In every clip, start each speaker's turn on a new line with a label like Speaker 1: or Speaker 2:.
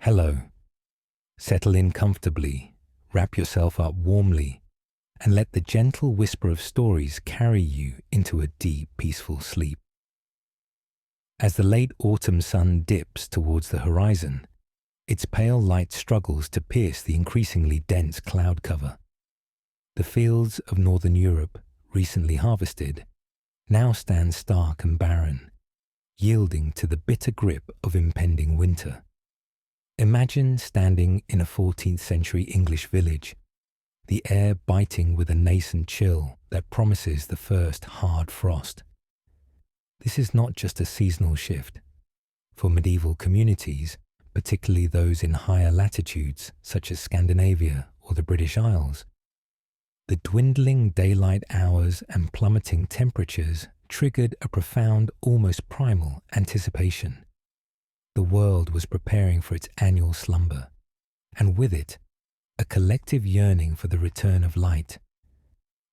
Speaker 1: Hello. Settle in comfortably, wrap yourself up warmly, and let the gentle whisper of stories carry you into a deep, peaceful sleep. As the late autumn sun dips towards the horizon, its pale light struggles to pierce the increasingly dense cloud cover. The fields of northern Europe, recently harvested, now stand stark and barren, yielding to the bitter grip of impending winter. Imagine standing in a 14th century English village, the air biting with a nascent chill that promises the first hard frost. This is not just a seasonal shift. For medieval communities, particularly those in higher latitudes such as Scandinavia or the British Isles, the dwindling daylight hours and plummeting temperatures triggered a profound, almost primal anticipation. The world was preparing for its annual slumber, and with it, a collective yearning for the return of light.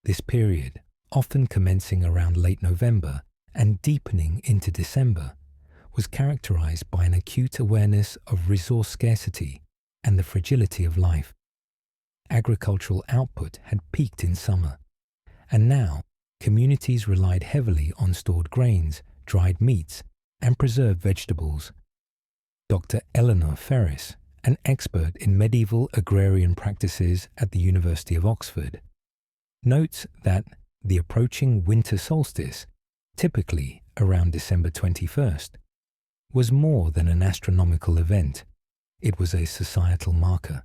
Speaker 1: This period, often commencing around late November and deepening into December, was characterized by an acute awareness of resource scarcity and the fragility of life. Agricultural output had peaked in summer, and now communities relied heavily on stored grains, dried meats, and preserved vegetables. Dr. Eleanor Ferris, an expert in medieval agrarian practices at the University of Oxford, notes that the approaching winter solstice, typically around December 21st, was more than an astronomical event. It was a societal marker.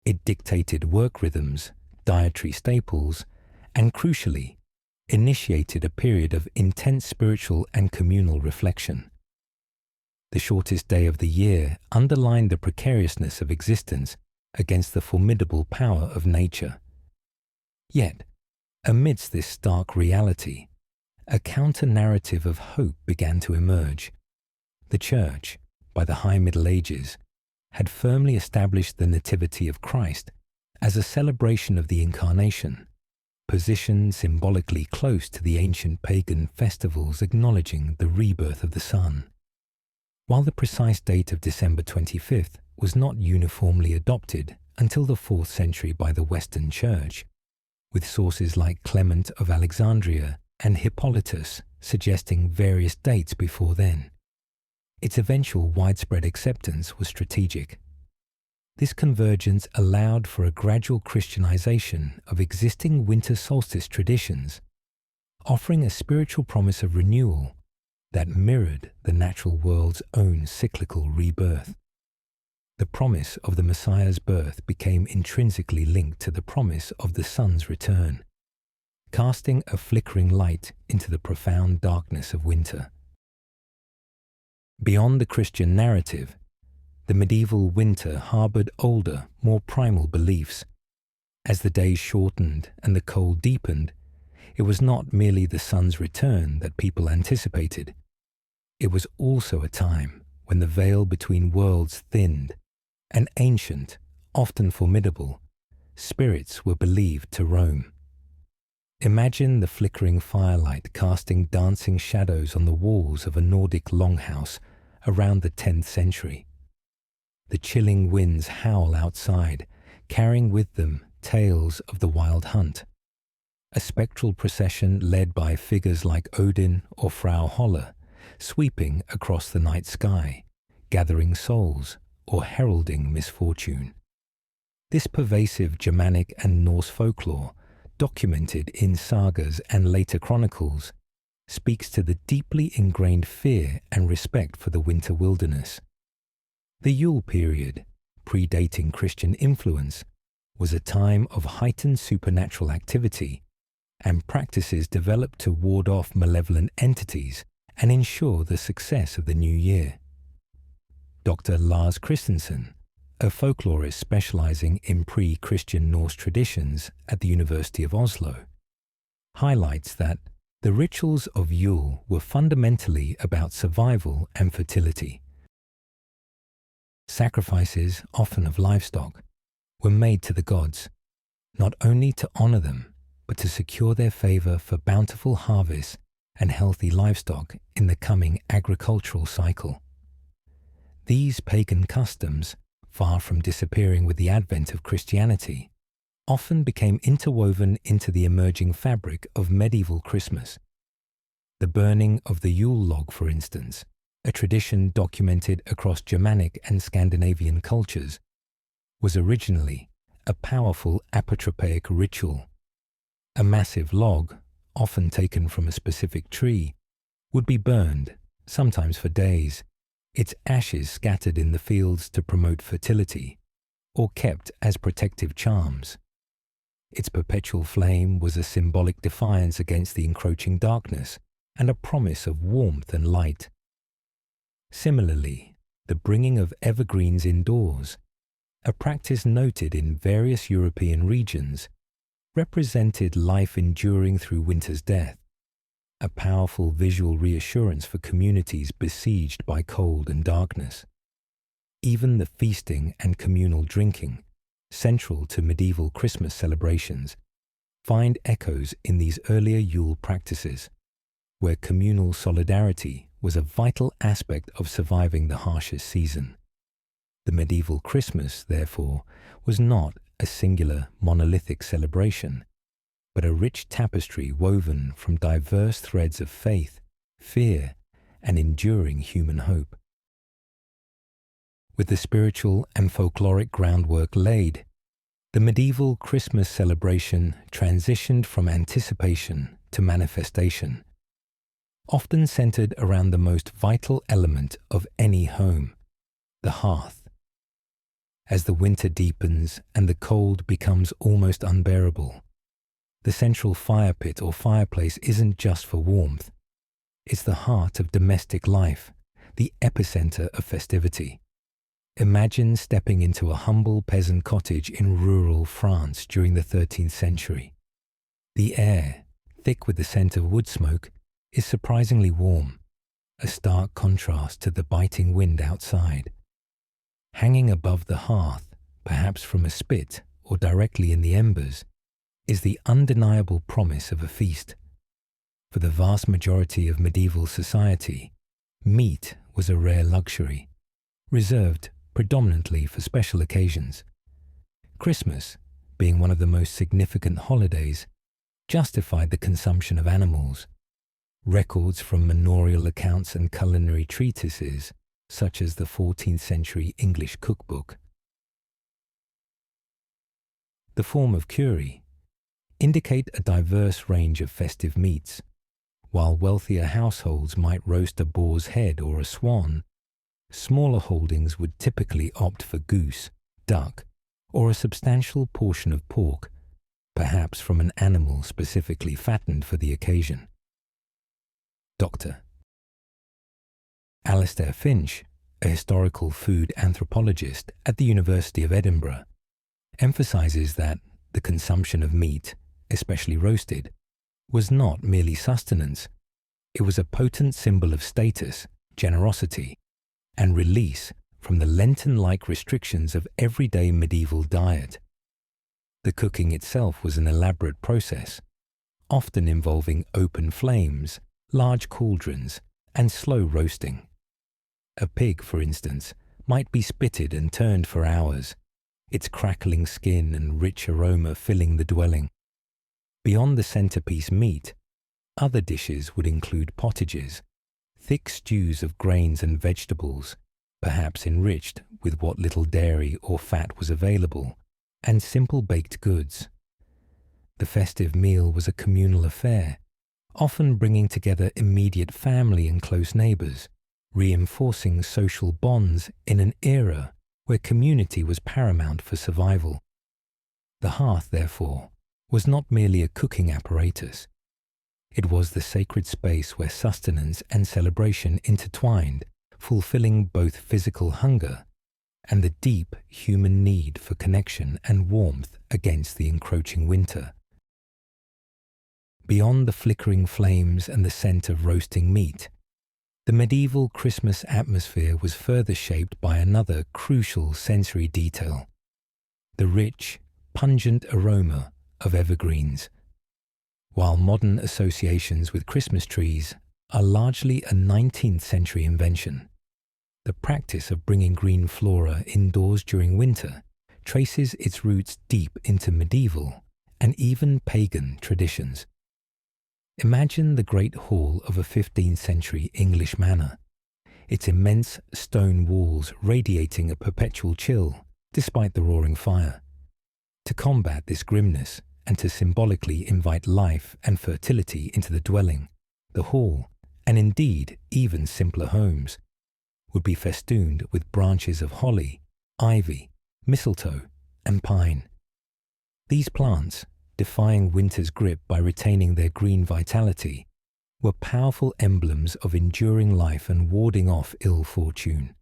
Speaker 1: It dictated work rhythms, dietary staples, and crucially, initiated a period of intense spiritual and communal reflection. The shortest day of the year underlined the precariousness of existence against the formidable power of nature. Yet, amidst this stark reality, a counter-narrative of hope began to emerge. The Church, by the High Middle Ages, had firmly established the Nativity of Christ as a celebration of the Incarnation, positioned symbolically close to the ancient pagan festivals acknowledging the rebirth of the sun. While the precise date of December 25th was not uniformly adopted until the 4th century by the Western Church, with sources like Clement of Alexandria and Hippolytus suggesting various dates before then, its eventual widespread acceptance was strategic. This convergence allowed for a gradual Christianization of existing winter solstice traditions, offering a spiritual promise of renewal that mirrored the natural world's own cyclical rebirth. The promise of the Messiah's birth became intrinsically linked to the promise of the sun's return, casting a flickering light into the profound darkness of winter. Beyond the Christian narrative, the medieval winter harbored older, more primal beliefs. As the days shortened and the cold deepened, it was not merely the sun's return that people anticipated. It was also a time when the veil between worlds thinned, and ancient, often formidable, spirits were believed to roam. Imagine the flickering firelight casting dancing shadows on the walls of a Nordic longhouse around the 10th century. The chilling winds howl outside, carrying with them tales of the wild hunt. A spectral procession led by figures like Odin or Frau Holle, sweeping across the night sky, gathering souls or heralding misfortune. This pervasive Germanic and Norse folklore, documented in sagas and later chronicles, speaks to the deeply ingrained fear and respect for the winter wilderness. The Yule period, predating Christian influence, was a time of heightened supernatural activity and practices developed to ward off malevolent entities and ensure the success of the new year. Dr. Lars Christensen, a folklorist specializing in pre-Christian Norse traditions at the University of Oslo, highlights that the rituals of Yule were fundamentally about survival and fertility. Sacrifices, often of livestock, were made to the gods, not only to honor them, but to secure their favor for bountiful harvests and healthy livestock in the coming agricultural cycle. These pagan customs, far from disappearing with the advent of Christianity, often became interwoven into the emerging fabric of medieval Christmas. The burning of the Yule log, for instance, a tradition documented across Germanic and Scandinavian cultures, was originally a powerful apotropaic ritual. A massive log, often taken from a specific tree, would be burned, sometimes for days, its ashes scattered in the fields to promote fertility, or kept as protective charms. Its perpetual flame was a symbolic defiance against the encroaching darkness and a promise of warmth and light. Similarly, the bringing of evergreens indoors, a practice noted in various European regions, represented life enduring through winter's death, a powerful visual reassurance for communities besieged by cold and darkness. Even the feasting and communal drinking, central to medieval Christmas celebrations, find echoes in these earlier Yule practices, where communal solidarity was a vital aspect of surviving the harshest season. The medieval Christmas, therefore, was not a singular monolithic celebration, but a rich tapestry woven from diverse threads of faith, fear, and enduring human hope. With the spiritual and folkloric groundwork laid, the medieval Christmas celebration transitioned from anticipation to manifestation, often centered around the most vital element of any home, the hearth. As the winter deepens and the cold becomes almost unbearable, the central fire pit or fireplace isn't just for warmth. It's the heart of domestic life, the epicenter of festivity. Imagine stepping into a humble peasant cottage in rural France during the 13th century. The air, thick with the scent of wood smoke, is surprisingly warm, a stark contrast to the biting wind outside. Hanging above the hearth, perhaps from a spit or directly in the embers, is the undeniable promise of a feast. For the vast majority of medieval society, meat was a rare luxury, reserved predominantly for special occasions. Christmas, being one of the most significant holidays, justified the consumption of animals. Records from manorial accounts and culinary treatises, such as the 14th century English cookbook, the form of curry, indicate a diverse range of festive meats. While wealthier households might roast a boar's head or a swan, smaller holdings would typically opt for goose, duck, or a substantial portion of pork, perhaps from an animal specifically fattened for the occasion. Dr. Alistair Finch, a historical food anthropologist at the University of Edinburgh, emphasizes that the consumption of meat, especially roasted, was not merely sustenance. It was a potent symbol of status, generosity, and release from the Lenten-like restrictions of everyday medieval diet. The cooking itself was an elaborate process, often involving open flames, large cauldrons, and slow roasting. A pig, for instance, might be spitted and turned for hours, its crackling skin and rich aroma filling the dwelling. Beyond the centerpiece meat, other dishes would include pottages, thick stews of grains and vegetables, perhaps enriched with what little dairy or fat was available, and simple baked goods. The festive meal was a communal affair, often bringing together immediate family and close neighbors, reinforcing social bonds in an era where community was paramount for survival. The hearth, therefore, was not merely a cooking apparatus. It was the sacred space where sustenance and celebration intertwined, fulfilling both physical hunger and the deep human need for connection and warmth against the encroaching winter. Beyond the flickering flames and the scent of roasting meat, the medieval Christmas atmosphere was further shaped by another crucial sensory detail: the rich, pungent aroma of evergreens. While modern associations with Christmas trees are largely a 19th century invention, The practice of bringing green flora indoors during winter traces its roots deep into medieval and even pagan traditions. Imagine the great hall of a 15th century English manor, its immense stone walls radiating a perpetual chill despite the roaring fire. To combat this grimness and to symbolically invite life and fertility into the dwelling, the hall, and indeed even simpler homes, would be festooned with branches of holly, ivy, mistletoe, and pine. These plants, defying winter's grip by retaining their green vitality, were powerful emblems of enduring life and warding off ill fortune.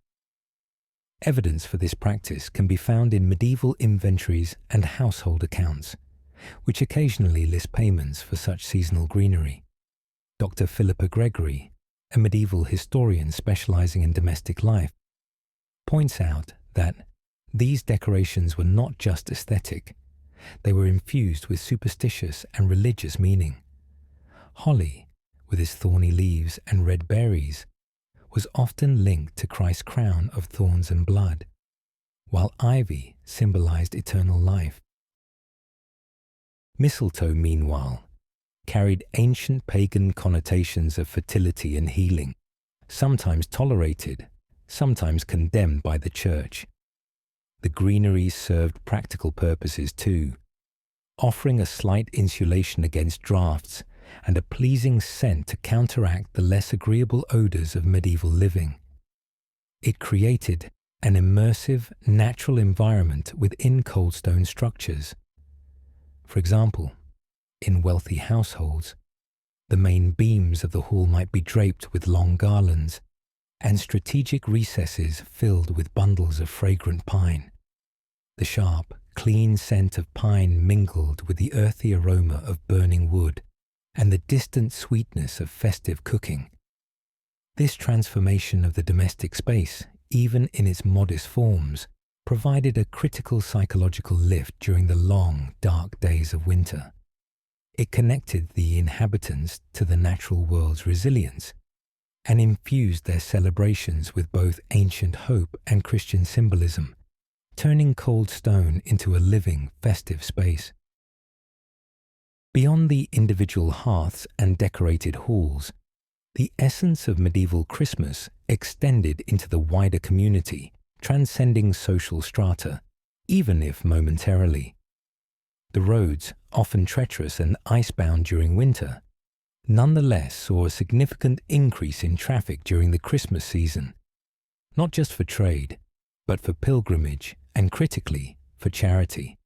Speaker 1: Evidence for this practice can be found in medieval inventories and household accounts, which occasionally list payments for such seasonal greenery. Dr. Philippa Gregory, a medieval historian specializing in domestic life, points out that these decorations were not just aesthetic, they were infused with superstitious and religious meaning. Holly, with its thorny leaves and red berries, was often linked to Christ's crown of thorns and blood, while ivy symbolized eternal life. Mistletoe, meanwhile, carried ancient pagan connotations of fertility and healing, sometimes tolerated, sometimes condemned by the Church. The greenery served practical purposes too, offering a slight insulation against draughts and a pleasing scent to counteract the less agreeable odours of medieval living. It created an immersive, natural environment within cold stone structures. For example, in wealthy households, the main beams of the hall might be draped with long garlands, and strategic recesses filled with bundles of fragrant pine. The sharp, clean scent of pine mingled with the earthy aroma of burning wood and the distant sweetness of festive cooking. This transformation of the domestic space, even in its modest forms, provided a critical psychological lift during the long, dark days of winter. It connected the inhabitants to the natural world's resilience and infused their celebrations with both ancient hope and Christian symbolism, turning cold stone into a living, festive space. Beyond the individual hearths and decorated halls, the essence of medieval Christmas extended into the wider community, transcending social strata, even if momentarily. The roads, often treacherous and icebound during winter, nonetheless saw a significant increase in traffic during the Christmas season, not just for trade, but for pilgrimage and, critically, for charity.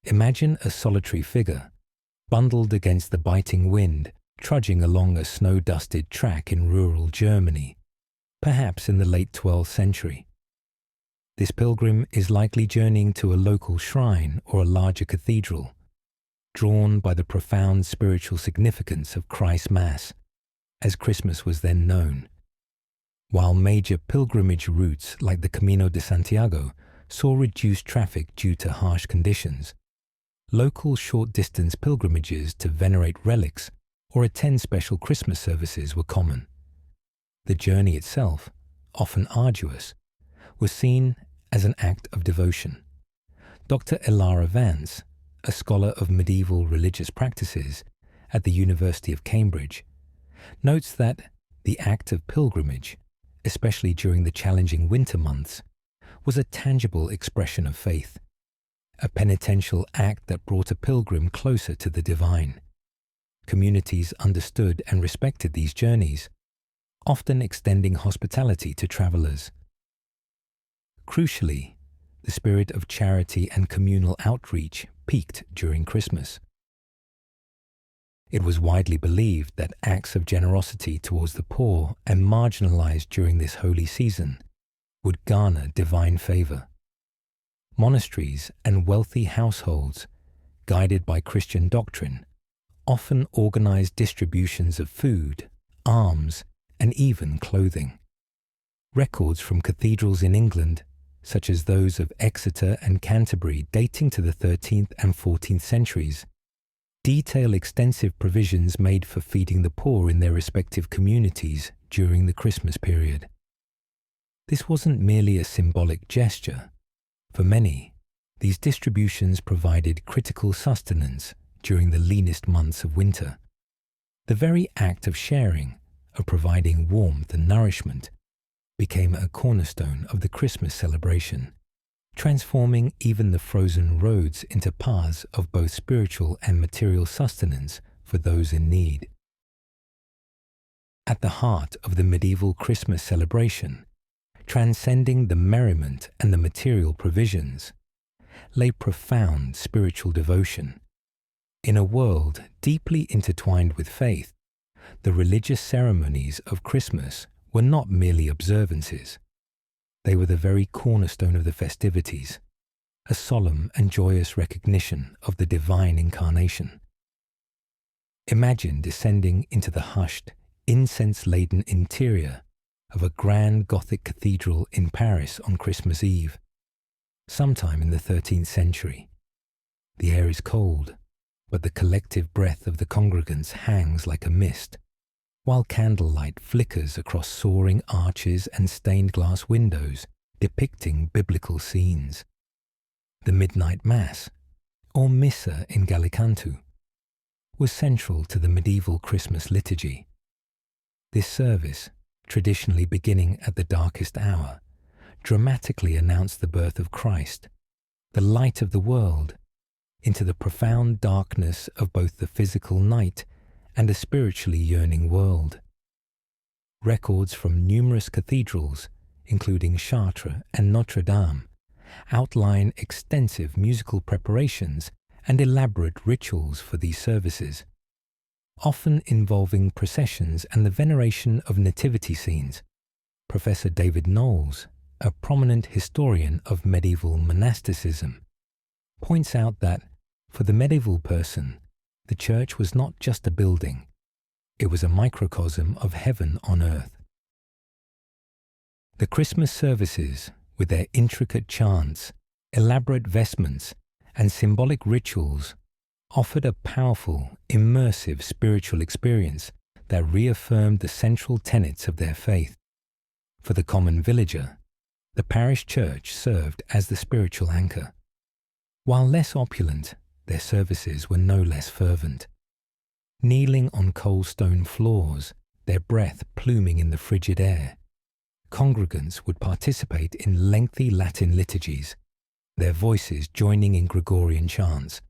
Speaker 1: Imagine a solitary figure, bundled against the biting wind, trudging along a snow-dusted track in rural Germany, perhaps in the late 12th century. This pilgrim is likely journeying to a local shrine or a larger cathedral, drawn by the profound spiritual significance of Christ's Mass, as Christmas was then known. While major pilgrimage routes like the Camino de Santiago saw reduced traffic due to harsh conditions, local short-distance pilgrimages to venerate relics or attend special Christmas services were common. The journey itself, often arduous, was seen as an act of devotion. Dr. Elara Vance, a scholar of medieval religious practices at the University of Cambridge, notes that the act of pilgrimage, especially during the challenging winter months, was a tangible expression of faith, a penitential act that brought a pilgrim closer to the divine. Communities understood and respected these journeys, often extending hospitality to travelers. Crucially, the spirit of charity and communal outreach peaked during Christmas. It was widely believed that acts of generosity towards the poor and marginalized during this holy season would garner divine favor. Monasteries and wealthy households, guided by Christian doctrine, often organized distributions of food, alms, and even clothing. Records from cathedrals in England, such as those of Exeter and Canterbury dating to the 13th and 14th centuries, detail extensive provisions made for feeding the poor in their respective communities during the Christmas period. This wasn't merely a symbolic gesture. For many, these distributions provided critical sustenance during the leanest months of winter. The very act of sharing, of providing warmth and nourishment, became a cornerstone of the Christmas celebration, transforming even the frozen roads into paths of both spiritual and material sustenance for those in need. At the heart of the medieval Christmas celebration, transcending the merriment and the material provisions, lay profound spiritual devotion. In a world deeply intertwined with faith, the religious ceremonies of Christmas were not merely observances. They were the very cornerstone of the festivities, a solemn and joyous recognition of the divine incarnation. Imagine descending into the hushed, incense-laden interior of a grand Gothic cathedral in Paris on Christmas Eve, sometime in the 13th century. The air is cold, but the collective breath of the congregants hangs like a mist, while candlelight flickers across soaring arches and stained glass windows depicting biblical scenes. The midnight mass, or missa in Gallicantu, was central to the medieval Christmas liturgy. This service, traditionally beginning at the darkest hour, dramatically announced the birth of Christ, the light of the world, into the profound darkness of both the physical night and a spiritually yearning world. Records from numerous cathedrals, including Chartres and Notre Dame, outline extensive musical preparations and elaborate rituals for these services, often involving processions and the veneration of nativity scenes. Professor David Knowles, a prominent historian of medieval monasticism, points out that, for the medieval person, the church was not just a building, it was a microcosm of heaven on earth. The Christmas services, with their intricate chants, elaborate vestments, and symbolic rituals, offered a powerful, immersive spiritual experience that reaffirmed the central tenets of their faith. For the common villager, the parish church served as the spiritual anchor. While less opulent, their services were no less fervent. Kneeling on cold stone floors, their breath pluming in the frigid air, congregants would participate in lengthy Latin liturgies, their voices joining in Gregorian chants.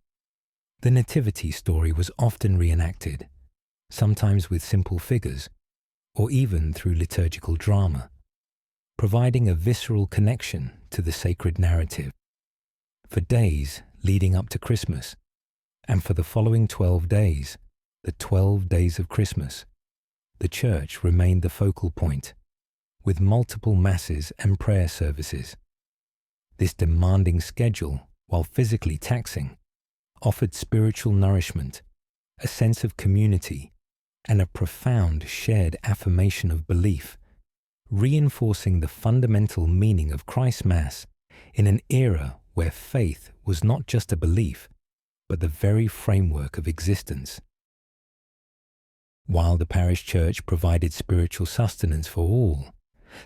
Speaker 1: The nativity story was often reenacted, sometimes with simple figures, or even through liturgical drama, providing a visceral connection to the sacred narrative. For days leading up to Christmas, and for the following 12 days, the 12 days of Christmas, the church remained the focal point, with multiple masses and prayer services. This demanding schedule, while physically taxing, offered spiritual nourishment, a sense of community, and a profound shared affirmation of belief, reinforcing the fundamental meaning of Christ's Mass in an era where faith was not just a belief, but the very framework of existence. While the parish church provided spiritual sustenance for all,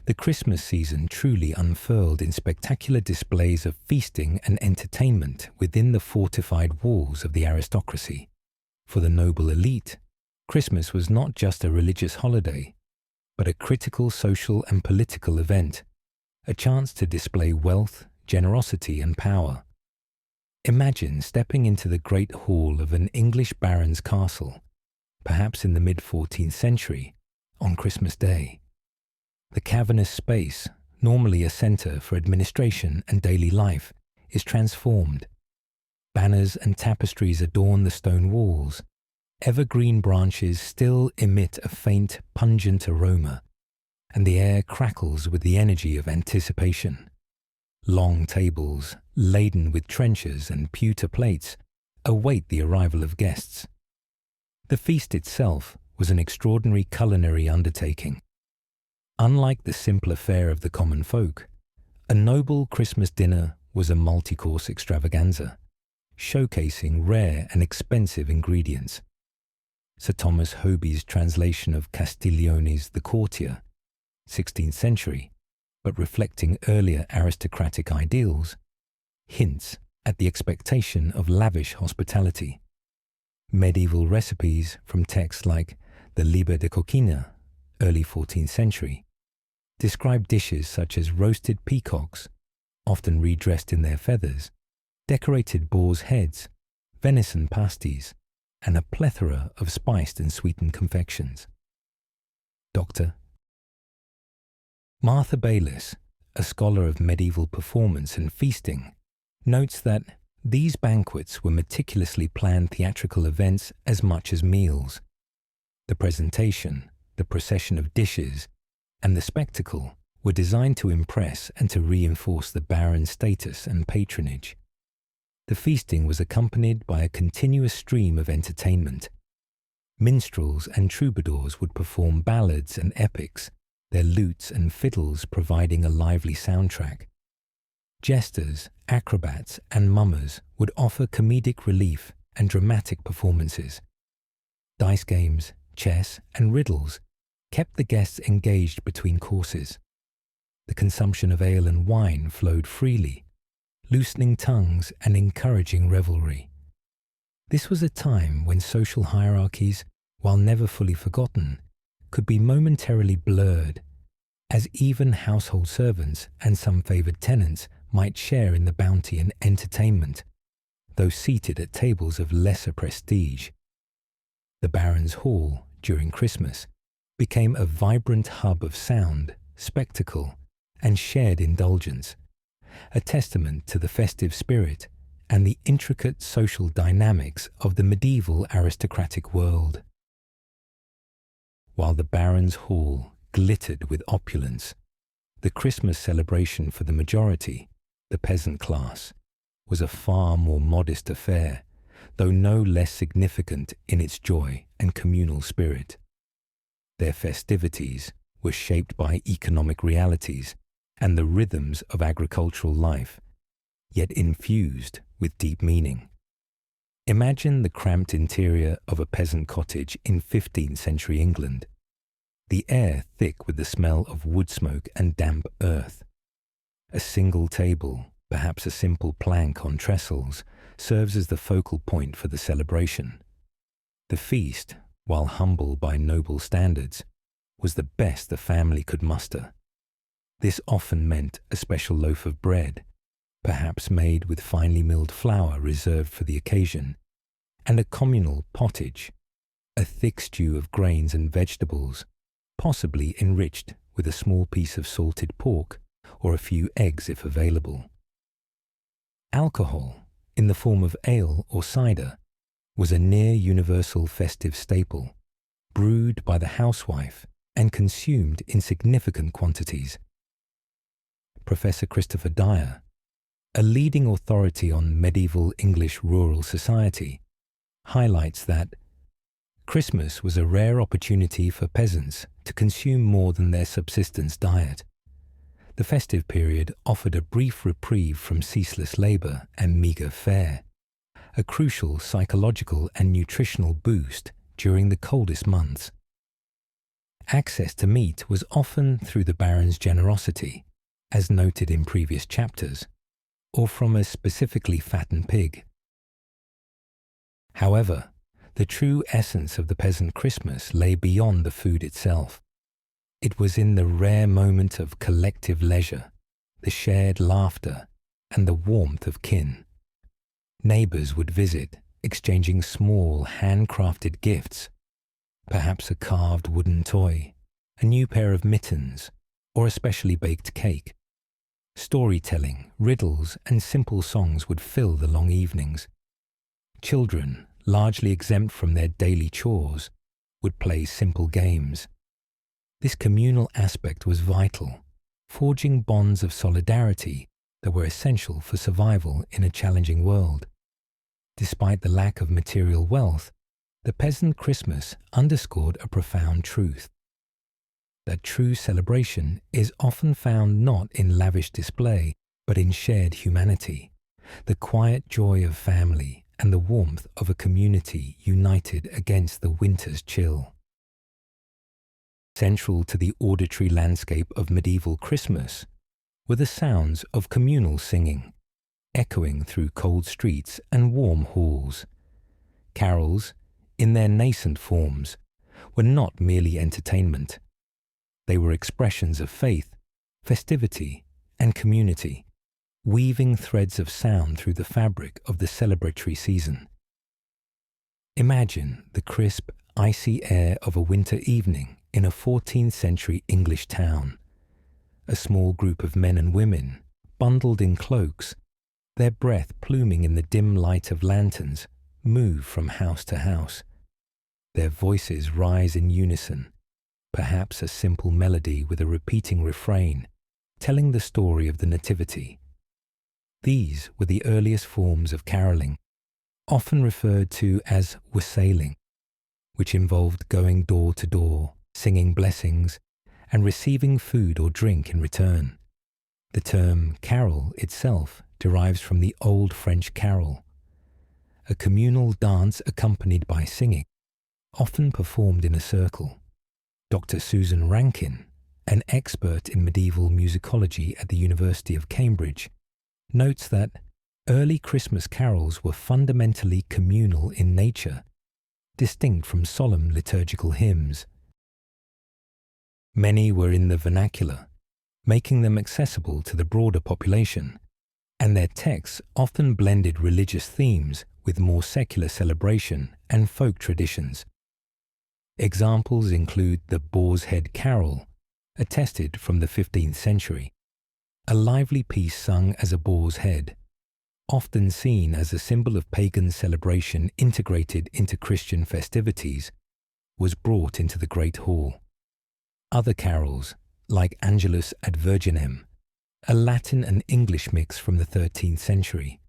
Speaker 1: the Christmas season truly unfurled in spectacular displays of feasting and entertainment within the fortified walls of the aristocracy. For the noble elite, Christmas was not just a religious holiday, but a critical social and political event, a chance to display wealth, generosity, and power. Imagine stepping into the great hall of an English baron's castle, perhaps in the mid-14th century, on Christmas Day. The cavernous space, normally a centre for administration and daily life, is transformed. Banners and tapestries adorn the stone walls. Evergreen branches still emit a faint, pungent aroma, and the air crackles with the energy of anticipation. Long tables, laden with trenchers and pewter plates, await the arrival of guests. The feast itself was an extraordinary culinary undertaking. Unlike the simpler fare of the common folk, a noble Christmas dinner was a multi-course extravaganza, showcasing rare and expensive ingredients. Sir Thomas Hoby's translation of Castiglione's The Courtier, 16th century, but reflecting earlier aristocratic ideals, hints at the expectation of lavish hospitality. Medieval recipes from texts like the Liber de Coquina, early 14th century, describe dishes such as roasted peacocks, often redressed in their feathers, decorated boars' heads, venison pasties, and a plethora of spiced and sweetened confections. Dr. Martha Baylis, a scholar of medieval performance and feasting, notes that these banquets were meticulously planned theatrical events as much as meals. The presentation, the procession of dishes, and the spectacle were designed to impress and to reinforce the baron's status and patronage. The feasting was accompanied by a continuous stream of entertainment. Minstrels and troubadours would perform ballads and epics, their lutes and fiddles providing a lively soundtrack. Jesters, acrobats, and mummers would offer comedic relief and dramatic performances. Dice games, chess, and riddles kept the guests engaged between courses. The consumption of ale and wine flowed freely, loosening tongues and encouraging revelry. This was a time when social hierarchies, while never fully forgotten, could be momentarily blurred, as even household servants and some favoured tenants might share in the bounty and entertainment, though seated at tables of lesser prestige. The Baron's Hall, during Christmas, became a vibrant hub of sound, spectacle, and shared indulgence, a testament to the festive spirit and the intricate social dynamics of the medieval aristocratic world. While the Baron's Hall glittered with opulence, the Christmas celebration for the majority, the peasant class, was a far more modest affair, though no less significant in its joy and communal spirit. Their festivities were shaped by economic realities and the rhythms of agricultural life, yet infused with deep meaning. Imagine the cramped interior of a peasant cottage in 15th century England, the air thick with the smell of wood smoke and damp earth. A single table, perhaps a simple plank on trestles, serves as the focal point for the celebration. The feast, while humble by noble standards, was the best the family could muster. This often meant a special loaf of bread, perhaps made with finely milled flour reserved for the occasion, and a communal pottage, a thick stew of grains and vegetables, possibly enriched with a small piece of salted pork or a few eggs if available. Alcohol, in the form of ale or cider, was a near-universal festive staple, brewed by the housewife and consumed in significant quantities. Professor Christopher Dyer, a leading authority on medieval English rural society, highlights that Christmas was a rare opportunity for peasants to consume more than their subsistence diet. The festive period offered a brief reprieve from ceaseless labour and meagre fare, a crucial psychological and nutritional boost during the coldest months. Access to meat was often through the baron's generosity, as noted in previous chapters, or from a specifically fattened pig. However, the true essence of the peasant Christmas lay beyond the food itself. It was in the rare moment of collective leisure, the shared laughter, and the warmth of kin. Neighbours would visit, exchanging small, handcrafted gifts, perhaps a carved wooden toy, a new pair of mittens, or a specially baked cake. Storytelling, riddles, and simple songs would fill the long evenings. Children, largely exempt from their daily chores, would play simple games. This communal aspect was vital, forging bonds of solidarity that were essential for survival in a challenging world. Despite the lack of material wealth, the peasant Christmas underscored a profound truth: that true celebration is often found not in lavish display, but in shared humanity, the quiet joy of family and the warmth of a community united against the winter's chill. Central to the auditory landscape of medieval Christmas were the sounds of communal singing, echoing through cold streets and warm halls. Carols, in their nascent forms, were not merely entertainment. They were expressions of faith, festivity, and community, weaving threads of sound through the fabric of the celebratory season. Imagine the crisp, icy air of a winter evening in a 14th century English town. A small group of men and women, bundled in cloaks, their breath pluming in the dim light of lanterns, move from house to house. Their voices rise in unison, perhaps a simple melody with a repeating refrain, telling the story of the Nativity. These were the earliest forms of caroling, often referred to as wassailing, which involved going door to door, singing blessings, and receiving food or drink in return. The term carol itself derives from the Old French carol, a communal dance accompanied by singing, often performed in a circle. Dr. Susan Rankin, an expert in medieval musicology at the University of Cambridge, notes that early Christmas carols were fundamentally communal in nature, distinct from solemn liturgical hymns. Many were in the vernacular, making them accessible to the broader population, and their texts often blended religious themes with more secular celebration and folk traditions. Examples include the Boar's Head Carol, attested from the 15th century, a lively piece sung as a boar's head, often seen as a symbol of pagan celebration integrated into Christian festivities, was brought into the Great Hall. Other carols, like Angelus ad Virginem, a Latin and English mix from the 13th century,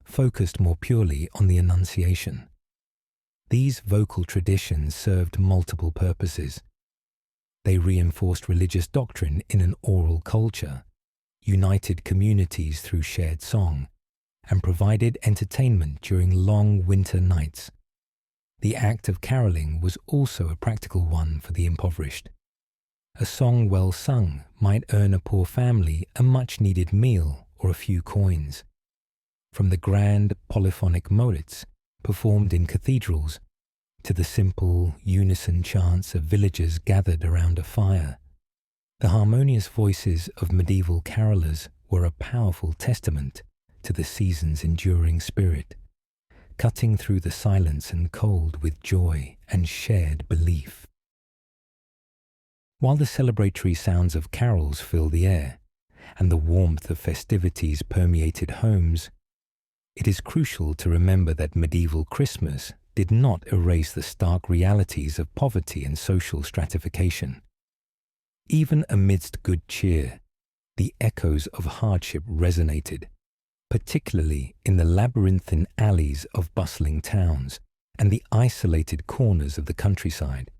Speaker 1: focused more purely on the Annunciation. These vocal traditions served multiple purposes. They reinforced religious doctrine in an oral culture, united communities through shared song, and provided entertainment during long winter nights. The act of caroling was also a practical one for the impoverished. A song well sung might earn a poor family a much-needed meal or a few coins. From the grand polyphonic motets performed in cathedrals to the simple unison chants of villagers gathered around a fire, the harmonious voices of medieval carolers were a powerful testament to the season's enduring spirit, cutting through the silence and cold with joy and shared belief. While the celebratory sounds of carols filled the air, and the warmth of festivities permeated homes, it is crucial to remember that medieval Christmas did not erase the stark realities of poverty and social stratification. Even amidst good cheer, the echoes of hardship resonated, particularly in the labyrinthine alleys of bustling towns and the isolated corners of the countryside.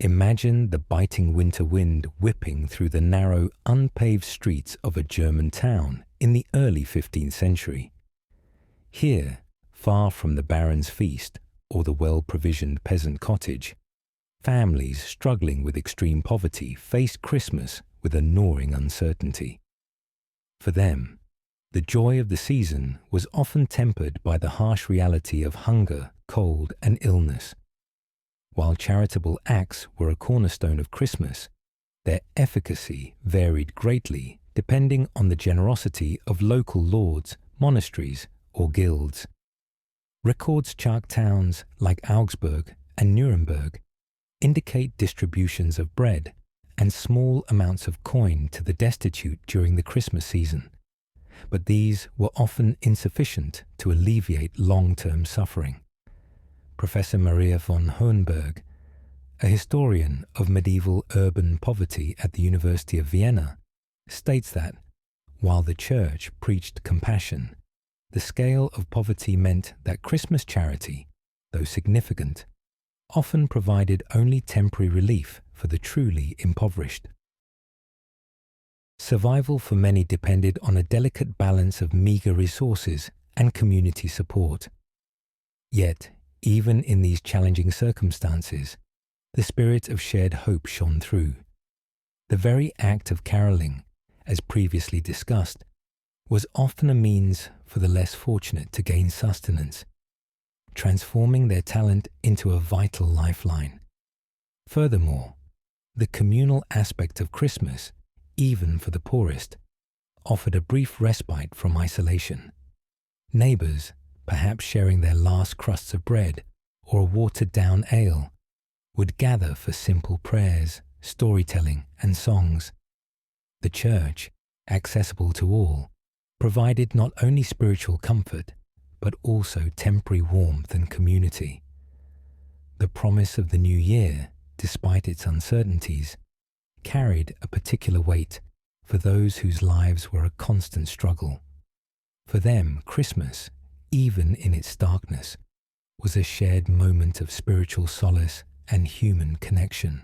Speaker 1: Imagine the biting winter wind whipping through the narrow, unpaved streets of a German town in the early 15th century. Here, far from the baron's feast or the well-provisioned peasant cottage, families struggling with extreme poverty faced Christmas with a gnawing uncertainty. For them, the joy of the season was often tempered by the harsh reality of hunger, cold, and illness. While charitable acts were a cornerstone of Christmas, their efficacy varied greatly depending on the generosity of local lords, monasteries, or guilds. Records chart towns like Augsburg and Nuremberg indicate distributions of bread and small amounts of coin to the destitute during the Christmas season, but these were often insufficient to alleviate long-term suffering. Professor Maria von Hohenberg, a historian of medieval urban poverty at the University of Vienna, states that, while the Church preached compassion, the scale of poverty meant that Christmas charity, though significant, often provided only temporary relief for the truly impoverished. Survival for many depended on a delicate balance of meagre resources and community support. Yet, even in these challenging circumstances, the spirit of shared hope shone through. The very act of caroling, as previously discussed, was often a means for the less fortunate to gain sustenance, transforming their talent into a vital lifeline. Furthermore, the communal aspect of Christmas, even for the poorest, offered a brief respite from isolation. Neighbours, perhaps sharing their last crusts of bread or a watered-down ale, would gather for simple prayers, storytelling, and songs. The church, accessible to all, provided not only spiritual comfort, but also temporary warmth and community. The promise of the new year, despite its uncertainties, carried a particular weight for those whose lives were a constant struggle. For them, Christmas, even in its darkness, was a shared moment of spiritual solace and human connection,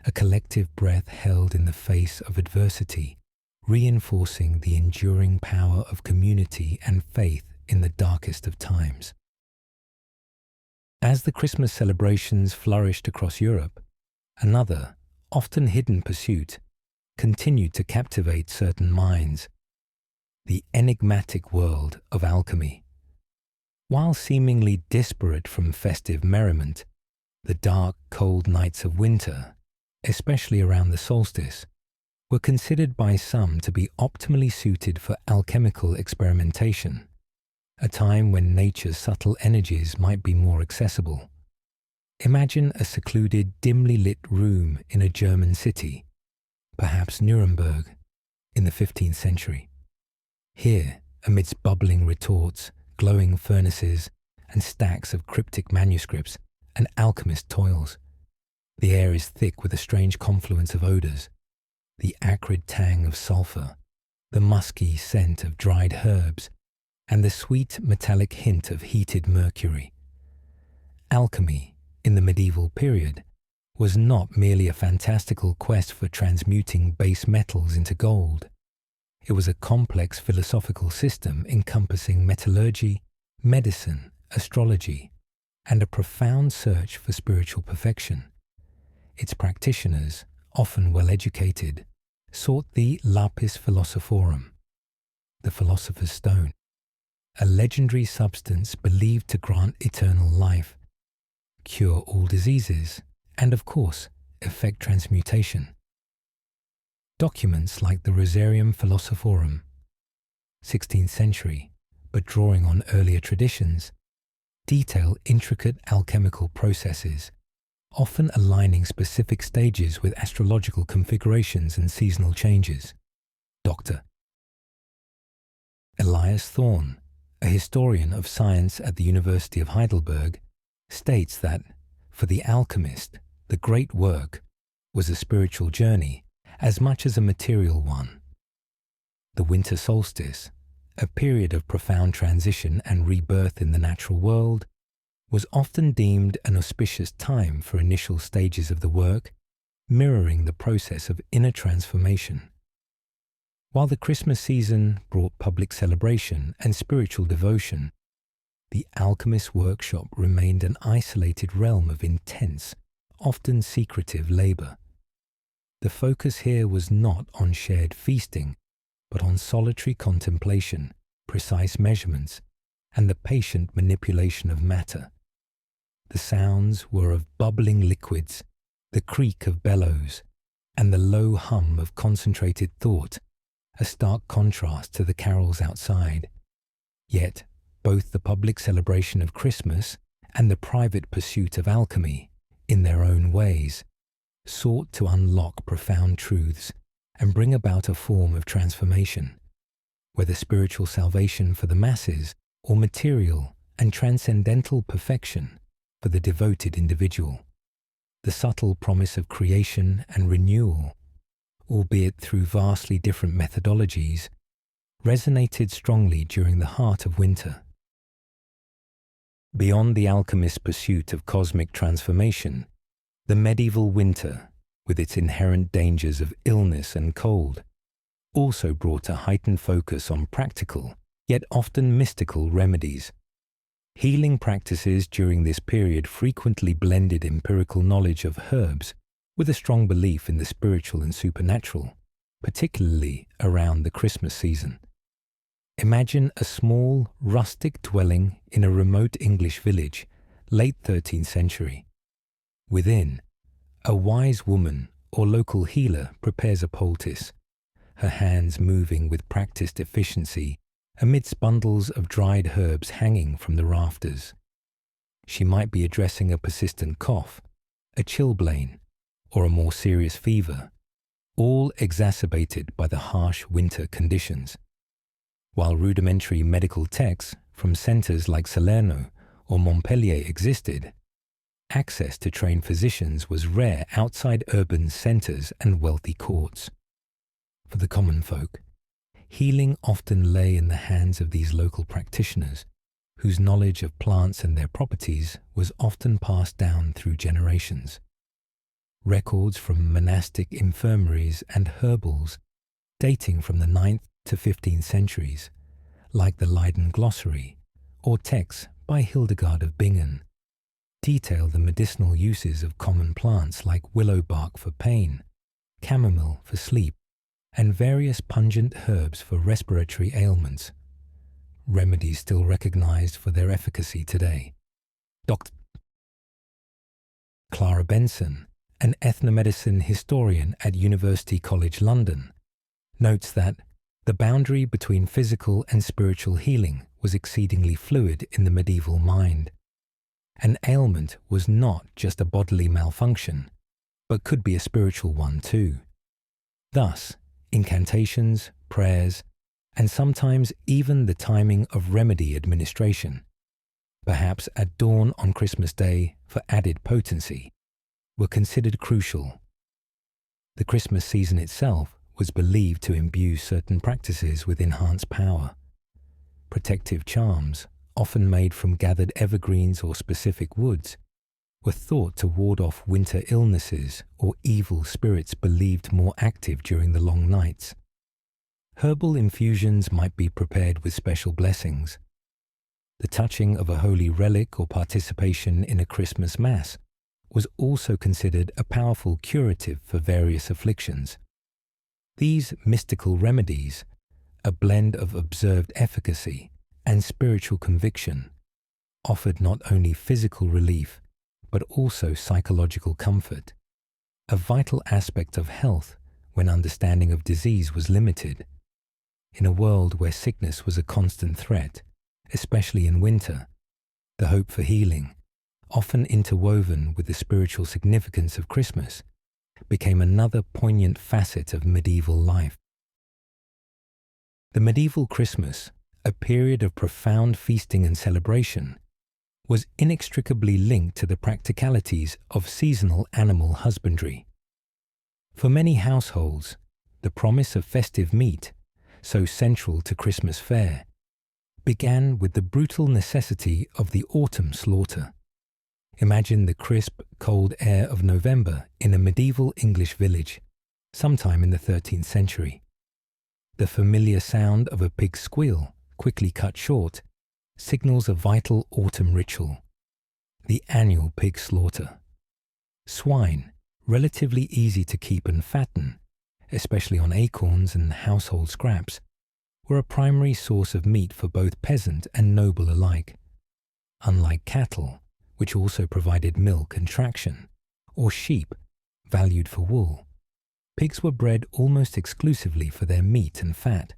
Speaker 1: a collective breath held in the face of adversity, reinforcing the enduring power of community and faith in the darkest of times. As the Christmas celebrations flourished across Europe, another, often hidden pursuit continued to captivate certain minds: the enigmatic world of alchemy. While seemingly disparate from festive merriment, the dark, cold nights of winter, especially around the solstice, were considered by some to be optimally suited for alchemical experimentation, a time when nature's subtle energies might be more accessible. Imagine a secluded, dimly lit room in a German city, perhaps Nuremberg, in the 15th century. Here, amidst bubbling retorts, glowing furnaces, and stacks of cryptic manuscripts, an alchemist toils. The air is thick with a strange confluence of odours: the acrid tang of sulphur, the musky scent of dried herbs, and the sweet metallic hint of heated mercury. Alchemy, in the medieval period, was not merely a fantastical quest for transmuting base metals into gold. It was a complex philosophical system encompassing metallurgy, medicine, astrology, and a profound search for spiritual perfection. Its practitioners, often well-educated, sought the lapis philosophorum, the philosopher's stone, a legendary substance believed to grant eternal life, cure all diseases, and of course, effect transmutation. Documents like the Rosarium Philosophorum, 16th century, but drawing on earlier traditions, detail intricate alchemical processes, often aligning specific stages with astrological configurations and seasonal changes. Dr. Elias Thorn, a historian of science at the University of Heidelberg, states that, for the alchemist, the great work was a spiritual journey as much as a material one. The winter solstice, a period of profound transition and rebirth in the natural world, was often deemed an auspicious time for initial stages of the work, mirroring the process of inner transformation. While the Christmas season brought public celebration and spiritual devotion, the alchemist's workshop remained an isolated realm of intense, often secretive labour. The focus here was not on shared feasting, but on solitary contemplation, precise measurements, and the patient manipulation of matter. The sounds were of bubbling liquids, the creak of bellows, and the low hum of concentrated thought, a stark contrast to the carols outside. Yet, both the public celebration of Christmas and the private pursuit of alchemy, in their own ways, sought to unlock profound truths and bring about a form of transformation, whether spiritual salvation for the masses or material and transcendental perfection for the devoted individual. The subtle promise of creation and renewal, albeit through vastly different methodologies, resonated strongly during the heart of winter. Beyond the alchemist's pursuit of cosmic transformation, the medieval winter, with its inherent dangers of illness and cold, also brought a heightened focus on practical, yet often mystical remedies. Healing practices during this period frequently blended empirical knowledge of herbs with a strong belief in the spiritual and supernatural, particularly around the Christmas season. Imagine a small, rustic dwelling in a remote English village, late 13th century. Within, a wise woman or local healer prepares a poultice, her hands moving with practiced efficiency amidst bundles of dried herbs hanging from the rafters. She might be addressing a persistent cough, a chilblain, or a more serious fever, all exacerbated by the harsh winter conditions. While rudimentary medical texts from centres like Salerno or Montpellier existed, access to trained physicians was rare outside urban centres and wealthy courts. For the common folk, healing often lay in the hands of these local practitioners, whose knowledge of plants and their properties was often passed down through generations. Records from monastic infirmaries and herbals dating from the 9th to 15th centuries, like the Leiden Glossary or texts by Hildegard of Bingen, detail the medicinal uses of common plants like willow bark for pain, chamomile for sleep, and various pungent herbs for respiratory ailments, remedies still recognized for their efficacy today. Dr. Clara Benson, an ethnomedicine historian at University College London, notes that the boundary between physical and spiritual healing was exceedingly fluid in the medieval mind. An ailment was not just a bodily malfunction, but could be a spiritual one too. Thus, incantations, prayers, and sometimes even the timing of remedy administration, perhaps at dawn on Christmas Day for added potency, were considered crucial. The Christmas season itself was believed to imbue certain practices with enhanced power. Protective charms, often made from gathered evergreens or specific woods, were thought to ward off winter illnesses or evil spirits believed more active during the long nights. Herbal infusions might be prepared with special blessings. The touching of a holy relic or participation in a Christmas Mass was also considered a powerful curative for various afflictions. These mystical remedies, a blend of observed efficacy and spiritual conviction, offered not only physical relief but also psychological comfort, a vital aspect of health when understanding of disease was limited. In a world where sickness was a constant threat, especially in winter, the hope for healing, often interwoven with the spiritual significance of Christmas, became another poignant facet of medieval life. The medieval Christmas, a period of profound feasting and celebration, was inextricably linked to the practicalities of seasonal animal husbandry. For many households, the promise of festive meat, so central to Christmas fare, began with the brutal necessity of the autumn slaughter. Imagine the crisp, cold air of November in a medieval English village, sometime in the 13th century. The familiar sound of a pig's squeal, quickly cut short, signals a vital autumn ritual, the annual pig slaughter. Swine, relatively easy to keep and fatten, especially on acorns and household scraps, were a primary source of meat for both peasant and noble alike. Unlike cattle, which also provided milk and traction, or sheep, valued for wool, pigs were bred almost exclusively for their meat and fat.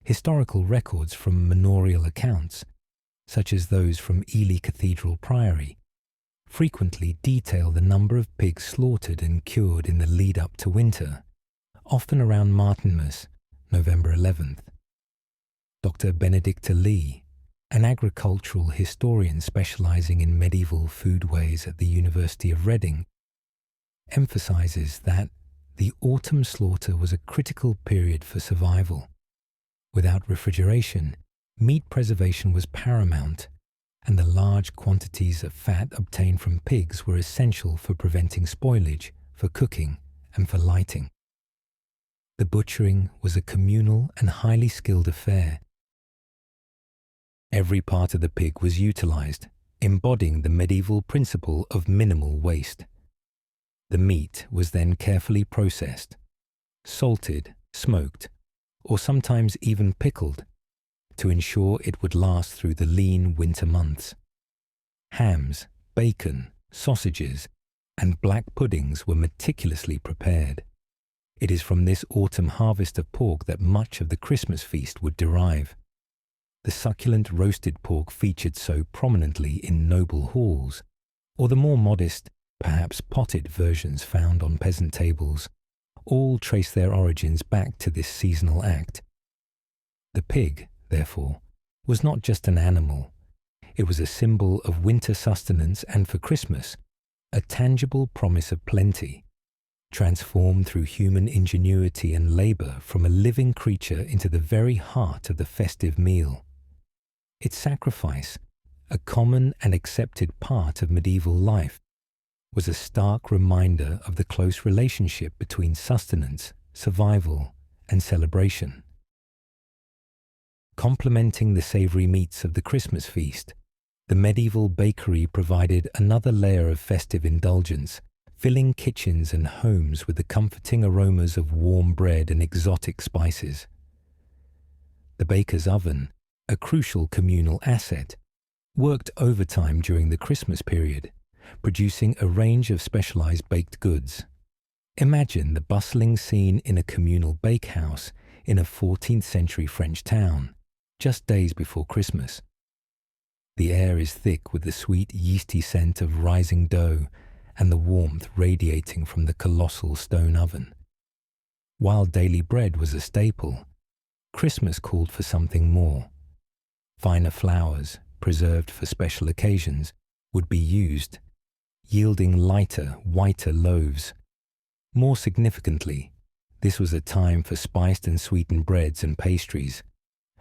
Speaker 1: Historical records from manorial accounts, such as those from Ely Cathedral Priory, frequently detail the number of pigs slaughtered and cured in the lead-up to winter, often around Martinmas, November 11th. Dr. Benedicta Lee, an agricultural historian specializing in medieval foodways at the University of Reading, emphasizes that the autumn slaughter was a critical period for survival. Without refrigeration, meat preservation was paramount, and the large quantities of fat obtained from pigs were essential for preventing spoilage, for cooking, and for lighting. The butchering was a communal and highly skilled affair. Every part of the pig was utilized, embodying the medieval principle of minimal waste. The meat was then carefully processed, salted, smoked, or sometimes even pickled, to ensure it would last through the lean winter months. Hams, bacon, sausages, and black puddings were meticulously prepared. It is from this autumn harvest of pork that much of the Christmas feast would derive. The succulent roasted pork featured so prominently in noble halls, or the more modest, perhaps potted versions found on peasant tables, all trace their origins back to this seasonal act. The pig, therefore, was not just an animal. It was a symbol of winter sustenance and, for Christmas, a tangible promise of plenty, transformed through human ingenuity and labour from a living creature into the very heart of the festive meal. Its sacrifice, a common and accepted part of medieval life, was a stark reminder of the close relationship between sustenance, survival, and celebration. Complementing the savoury meats of the Christmas feast, the medieval bakery provided another layer of festive indulgence, filling kitchens and homes with the comforting aromas of warm bread and exotic spices. The baker's oven, a crucial communal asset, worked overtime during the Christmas period, producing a range of specialized baked goods. Imagine the bustling scene in a communal bakehouse in a 14th century French town, just days before Christmas. The air is thick with the sweet yeasty scent of rising dough and the warmth radiating from the colossal stone oven. While daily bread was a staple, Christmas called for something more. Finer flours, preserved for special occasions, would be used, yielding lighter, whiter loaves. More significantly, this was a time for spiced and sweetened breads and pastries,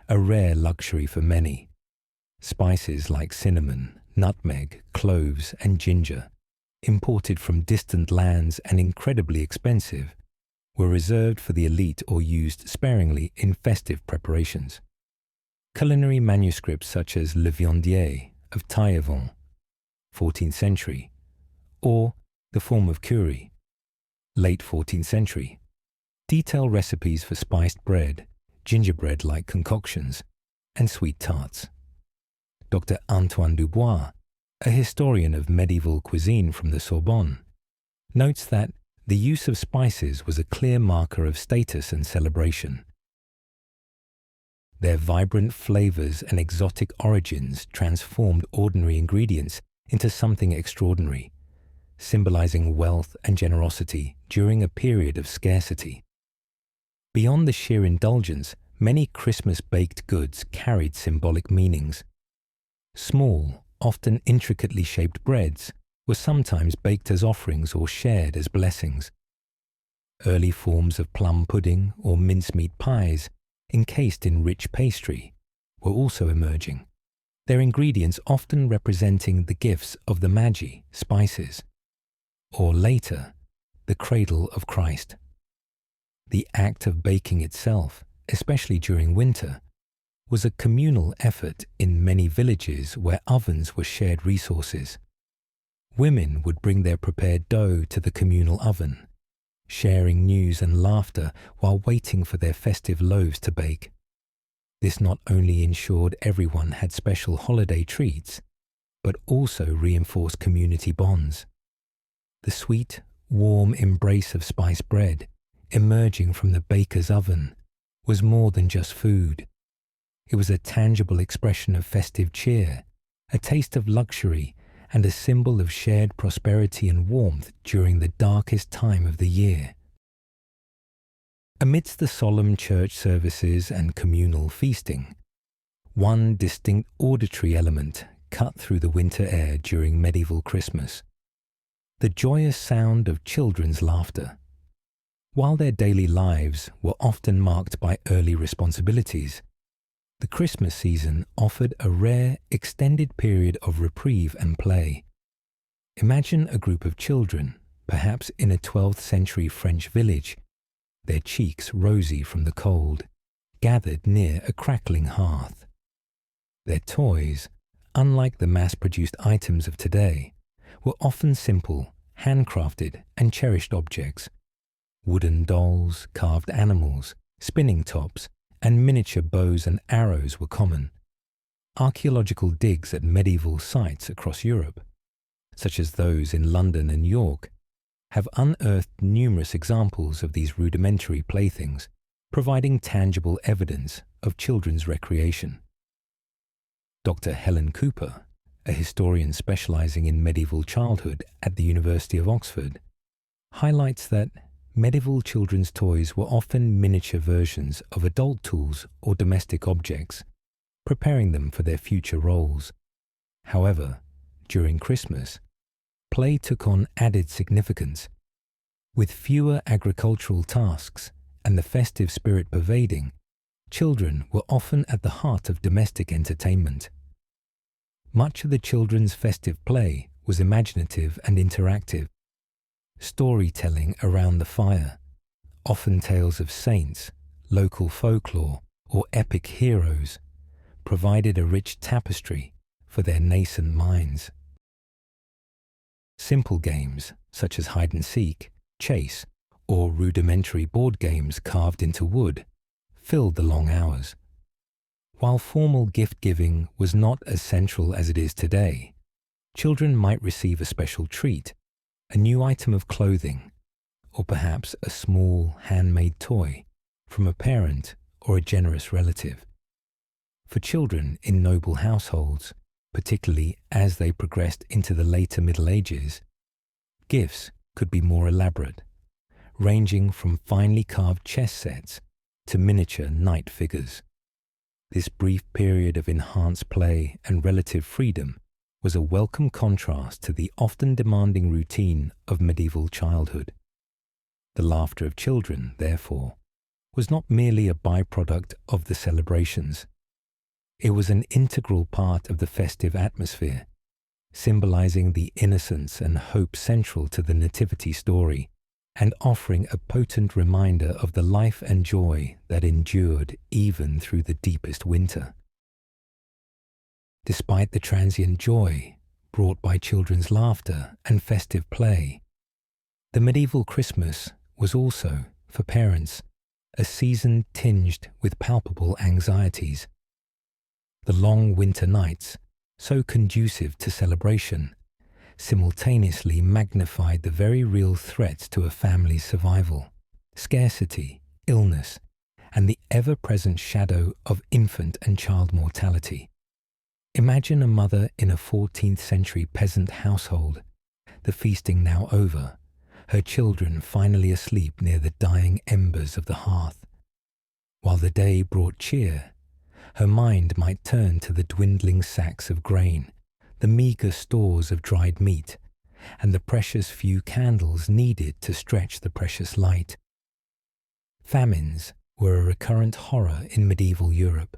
Speaker 1: a rare luxury for many. Spices like cinnamon, nutmeg, cloves, and ginger, imported from distant lands and incredibly expensive, were reserved for the elite or used sparingly in festive preparations. Culinary manuscripts such as Le Viandier of Taillevent, 14th century, or The Form of Cury, late 14th century, detail recipes for spiced bread, gingerbread-like concoctions, and sweet tarts. Dr. Antoine Dubois, a historian of medieval cuisine from the Sorbonne, notes that the use of spices was a clear marker of status and celebration. Their vibrant flavors and exotic origins transformed ordinary ingredients into something extraordinary, symbolizing wealth and generosity during a period of scarcity. Beyond the sheer indulgence, many Christmas baked goods carried symbolic meanings. Small, often intricately shaped breads were sometimes baked as offerings or shared as blessings. Early forms of plum pudding or mincemeat pies, encased in rich pastry, were also emerging, their ingredients often representing the gifts of the Magi, spices, or later, the cradle of Christ. The act of baking itself, especially during winter, was a communal effort in many villages where ovens were shared resources. Women would bring their prepared dough to the communal oven, sharing news and laughter while waiting for their festive loaves to bake. This not only ensured everyone had special holiday treats, but also reinforced community bonds. The sweet, warm embrace of spiced bread, emerging from the baker's oven, was more than just food. It was a tangible expression of festive cheer, a taste of luxury, and a symbol of shared prosperity and warmth during the darkest time of the year. Amidst the solemn church services and communal feasting, one distinct auditory element cut through the winter air during medieval Christmas: the joyous sound of children's laughter. While their daily lives were often marked by early responsibilities, the Christmas season offered a rare, extended period of reprieve and play. Imagine a group of children, perhaps in a 12th century French village, their cheeks rosy from the cold, gathered near a crackling hearth. Their toys, unlike the mass-produced items of today, were often simple, handcrafted and cherished objects. Wooden dolls, carved animals, spinning tops, and miniature bows and arrows were common. Archaeological digs at medieval sites across Europe, such as those in London and York, have unearthed numerous examples of these rudimentary playthings, providing tangible evidence of children's recreation. Dr. Helen Cooper, a historian specializing in medieval childhood at the University of Oxford, highlights that medieval children's toys were often miniature versions of adult tools or domestic objects, preparing them for their future roles. However, during Christmas, play took on added significance. With fewer agricultural tasks and the festive spirit pervading, children were often at the heart of domestic entertainment. Much of the children's festive play was imaginative and interactive. Storytelling around the fire, often tales of saints, local folklore, or epic heroes, provided a rich tapestry for their nascent minds. Simple games such as hide-and-seek, chase, or rudimentary board games carved into wood filled the long hours. While formal gift-giving was not as central as it is today, children might receive a special treat, a new item of clothing, or perhaps a small handmade toy from a parent or a generous relative. For children in noble households, particularly as they progressed into the later Middle Ages, gifts could be more elaborate, ranging from finely carved chess sets to miniature knight figures. This brief period of enhanced play and relative freedom was a welcome contrast to the often demanding routine of medieval childhood. The laughter of children, therefore, was not merely a byproduct of the celebrations. It was an integral part of the festive atmosphere, symbolizing the innocence and hope central to the nativity story, and offering a potent reminder of the life and joy that endured even through the deepest winter. Despite the transient joy brought by children's laughter and festive play, the medieval Christmas was also, for parents, a season tinged with palpable anxieties. The long winter nights, so conducive to celebration, simultaneously magnified the very real threats to a family's survival: scarcity, illness, and the ever-present shadow of infant and child mortality. Imagine a mother in a 14th century peasant household, the feasting now over, her children finally asleep near the dying embers of the hearth. While the day brought cheer, her mind might turn to the dwindling sacks of grain, the meagre stores of dried meat, and the precious few candles needed to stretch the precious light. Famines were a recurrent horror in medieval Europe.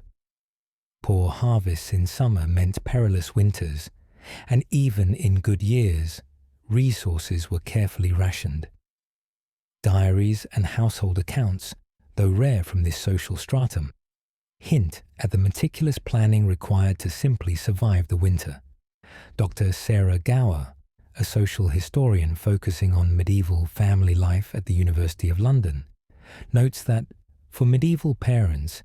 Speaker 1: Poor harvests in summer meant perilous winters, and even in good years, resources were carefully rationed. Diaries and household accounts, though rare from this social stratum, hint at the meticulous planning required to simply survive the winter. Dr. Sarah Gower, a social historian focusing on medieval family life at the University of London, notes that for medieval parents,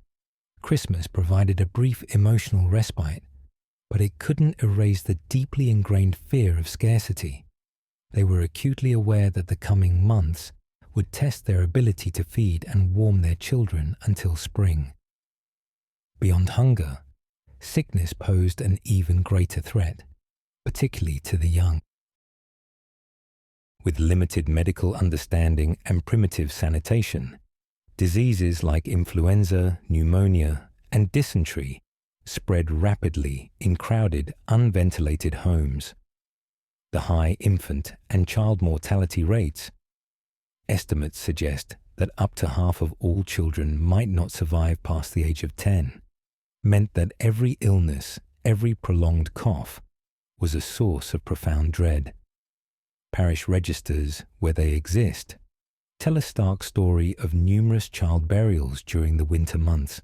Speaker 1: Christmas provided a brief emotional respite, but it couldn't erase the deeply ingrained fear of scarcity. They were acutely aware that the coming months would test their ability to feed and warm their children until spring. Beyond hunger, sickness posed an even greater threat, particularly to the young. With limited medical understanding and primitive sanitation, diseases like influenza, pneumonia, and dysentery spread rapidly in crowded, unventilated homes. The high infant and child mortality rates, estimates suggest that up to half of all children might not survive past the age of 10, meant that every illness, every prolonged cough, was a source of profound dread. Parish registers, where they exist, tell a stark story of numerous child burials during the winter months.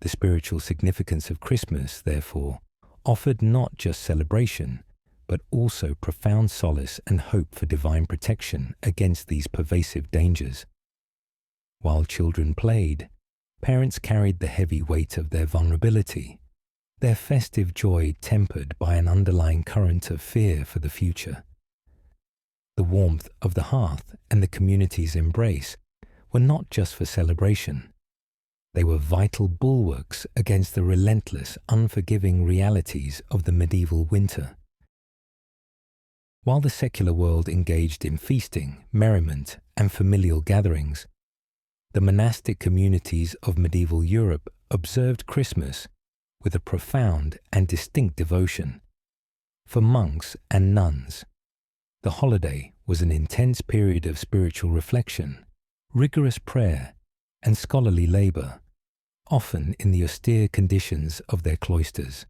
Speaker 1: The spiritual significance of Christmas, therefore, offered not just celebration, but also profound solace and hope for divine protection against these pervasive dangers. While children played, parents carried the heavy weight of their vulnerability, their festive joy tempered by an underlying current of fear for the future. The warmth of the hearth and the community's embrace were not just for celebration. They were vital bulwarks against the relentless, unforgiving realities of the medieval winter. While the secular world engaged in feasting, merriment, and familial gatherings, the monastic communities of medieval Europe observed Christmas with a profound and distinct devotion. For monks and nuns, the holiday was an intense period of spiritual reflection, rigorous prayer, and scholarly labor, often in the austere conditions of their cloisters.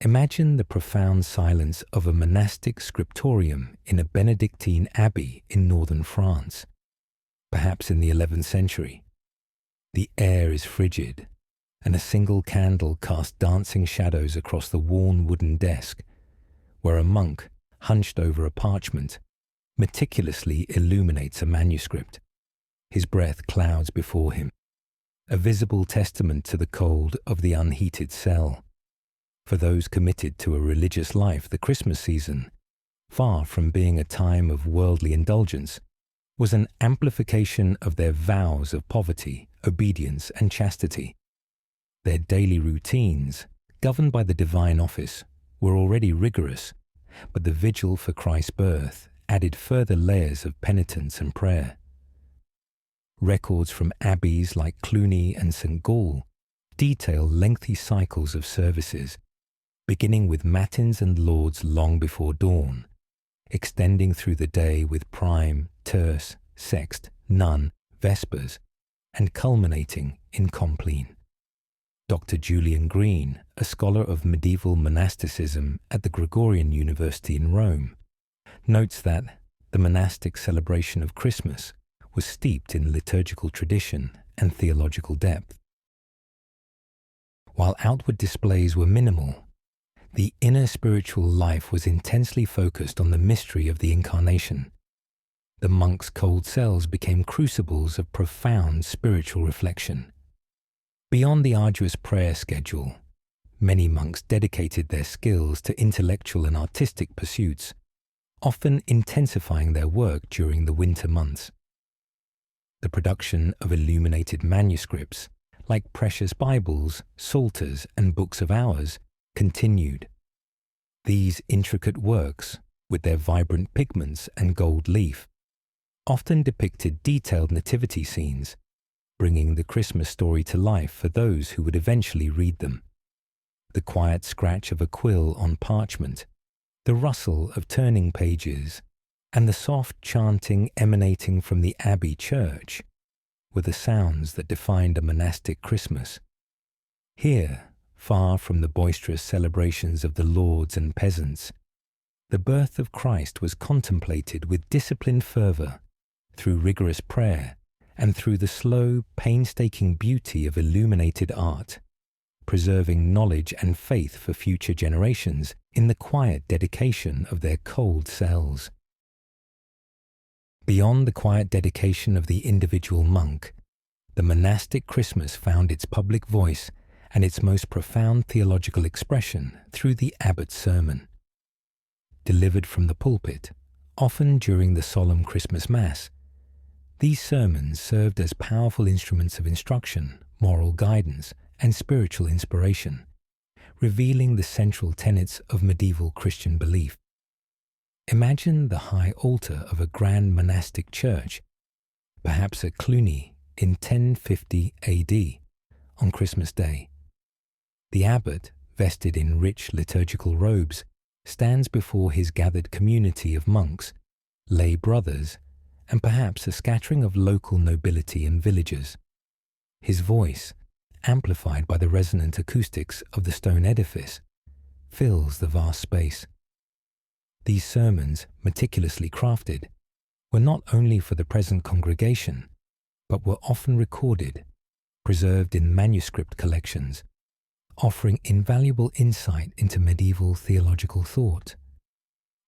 Speaker 1: Imagine the profound silence of a monastic scriptorium in a Benedictine abbey in northern France, perhaps in the 11th century. The air is frigid, and a single candle casts dancing shadows across the worn wooden desk, where a monk, hunched over a parchment, meticulously illuminates a manuscript. His breath clouds before him, a visible testament to the cold of the unheated cell. For those committed to a religious life, the Christmas season, far from being a time of worldly indulgence, was an amplification of their vows of poverty, obedience, and chastity. Their daily routines, governed by the divine office, were already rigorous, but the vigil for Christ's birth added further layers of penitence and prayer. Records from abbeys like Cluny and St. Gall detail lengthy cycles of services, beginning with matins and lauds long before dawn, extending through the day with prime, terce, sext, none, vespers, and culminating in compline. Dr. Julian Green, a scholar of medieval monasticism at the Gregorian University in Rome, notes that the monastic celebration of Christmas was steeped in liturgical tradition and theological depth. While outward displays were minimal, the inner spiritual life was intensely focused on the mystery of the Incarnation. The monks' cold cells became crucibles of profound spiritual reflection. Beyond the arduous prayer schedule, many monks dedicated their skills to intellectual and artistic pursuits, often intensifying their work during the winter months. The production of illuminated manuscripts, like precious Bibles, psalters, and books of hours, continued. These intricate works, with their vibrant pigments and gold leaf, often depicted detailed nativity scenes, bringing the Christmas story to life for those who would eventually read them. The quiet scratch of a quill on parchment, the rustle of turning pages, and the soft chanting emanating from the abbey church were the sounds that defined a monastic Christmas. Here, far from the boisterous celebrations of the lords and peasants, the birth of Christ was contemplated with disciplined fervour, through rigorous prayer, and through the slow, painstaking beauty of illuminated art, preserving knowledge and faith for future generations in the quiet dedication of their cold cells. Beyond the quiet dedication of the individual monk, the monastic Christmas found its public voice and its most profound theological expression through the abbot's sermon. Delivered from the pulpit, often during the solemn Christmas Mass, these sermons served as powerful instruments of instruction, moral guidance, and spiritual inspiration, revealing the central tenets of medieval Christian belief. Imagine the high altar of a grand monastic church, perhaps at Cluny in 1050 AD, on Christmas Day. The abbot, vested in rich liturgical robes, stands before his gathered community of monks, lay brothers, and perhaps a scattering of local nobility and villagers. His voice, amplified by the resonant acoustics of the stone edifice, fills the vast space. These sermons, meticulously crafted, were not only for the present congregation, but were often recorded, preserved in manuscript collections, offering invaluable insight into medieval theological thought.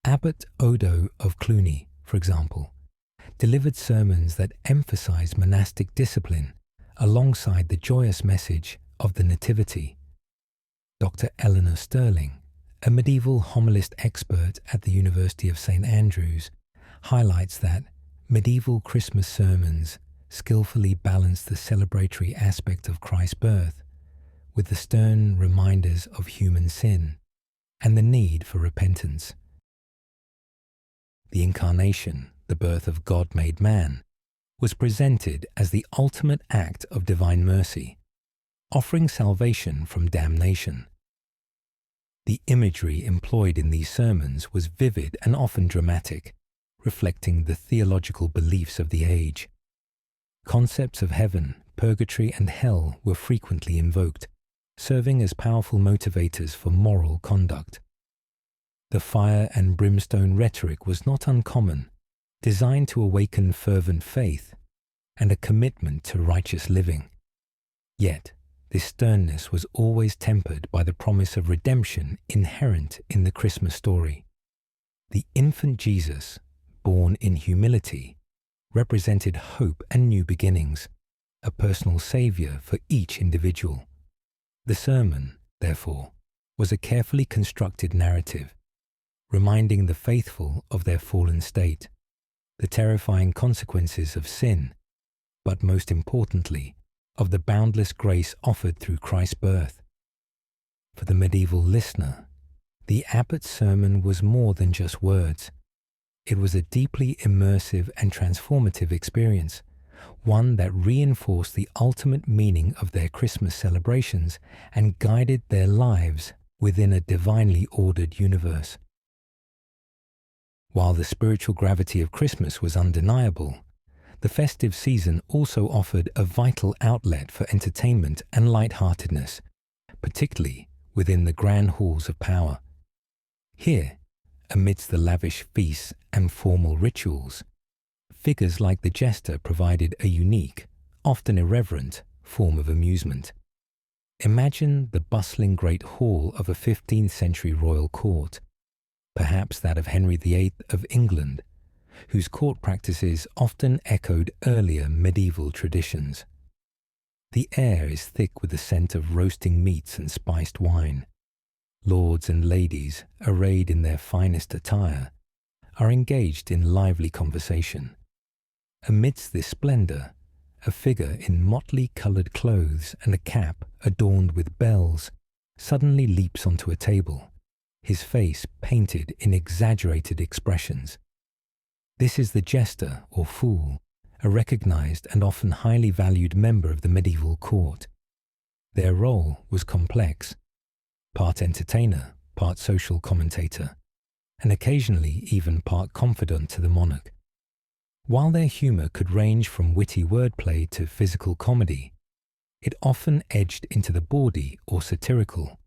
Speaker 1: Abbot Odo of Cluny, for example, delivered sermons that emphasized monastic discipline alongside the joyous message of the Nativity. Dr. Eleanor Sterling, a medieval homilist expert at the University of St. Andrews, highlights that medieval Christmas sermons skillfully balance the celebratory aspect of Christ's birth with the stern reminders of human sin and the need for repentance. The Incarnation, the birth of God made man, was presented as the ultimate act of divine mercy, offering salvation from damnation. The imagery employed in these sermons was vivid and often dramatic, reflecting the theological beliefs of the age. Concepts of heaven, purgatory, and hell were frequently invoked, serving as powerful motivators for moral conduct. The fire and brimstone rhetoric was not uncommon, designed to awaken fervent faith and a commitment to righteous living. Yet, this sternness was always tempered by the promise of redemption inherent in the Christmas story. The infant Jesus, born in humility, represented hope and new beginnings, a personal saviour for each individual. The sermon, therefore, was a carefully constructed narrative, reminding the faithful of their fallen state, the terrifying consequences of sin, but most importantly, of the boundless grace offered through Christ's birth. For the medieval listener, the abbot's sermon was more than just words. It was a deeply immersive and transformative experience, one that reinforced the ultimate meaning of their Christmas celebrations and guided their lives within a divinely ordered universe. While the spiritual gravity of Christmas was undeniable, the festive season also offered a vital outlet for entertainment and light-heartedness, particularly within the grand halls of power. Here, amidst the lavish feasts and formal rituals, figures like the jester provided a unique, often irreverent, form of amusement. Imagine the bustling great hall of a 15th century royal court, perhaps that of Henry VIII of England, whose court practices often echoed earlier medieval traditions. The air is thick with the scent of roasting meats and spiced wine. Lords and ladies, arrayed in their finest attire, are engaged in lively conversation. Amidst this splendour, a figure in motley coloured clothes and a cap adorned with bells suddenly leaps onto a table, his face painted in exaggerated expressions. This is the jester or fool, a recognised and often highly valued member of the medieval court. Their role was complex, part entertainer, part social commentator, and occasionally even part confidant to the monarch. While their humour could range from witty wordplay to physical comedy, it often edged into the bawdy or satirical,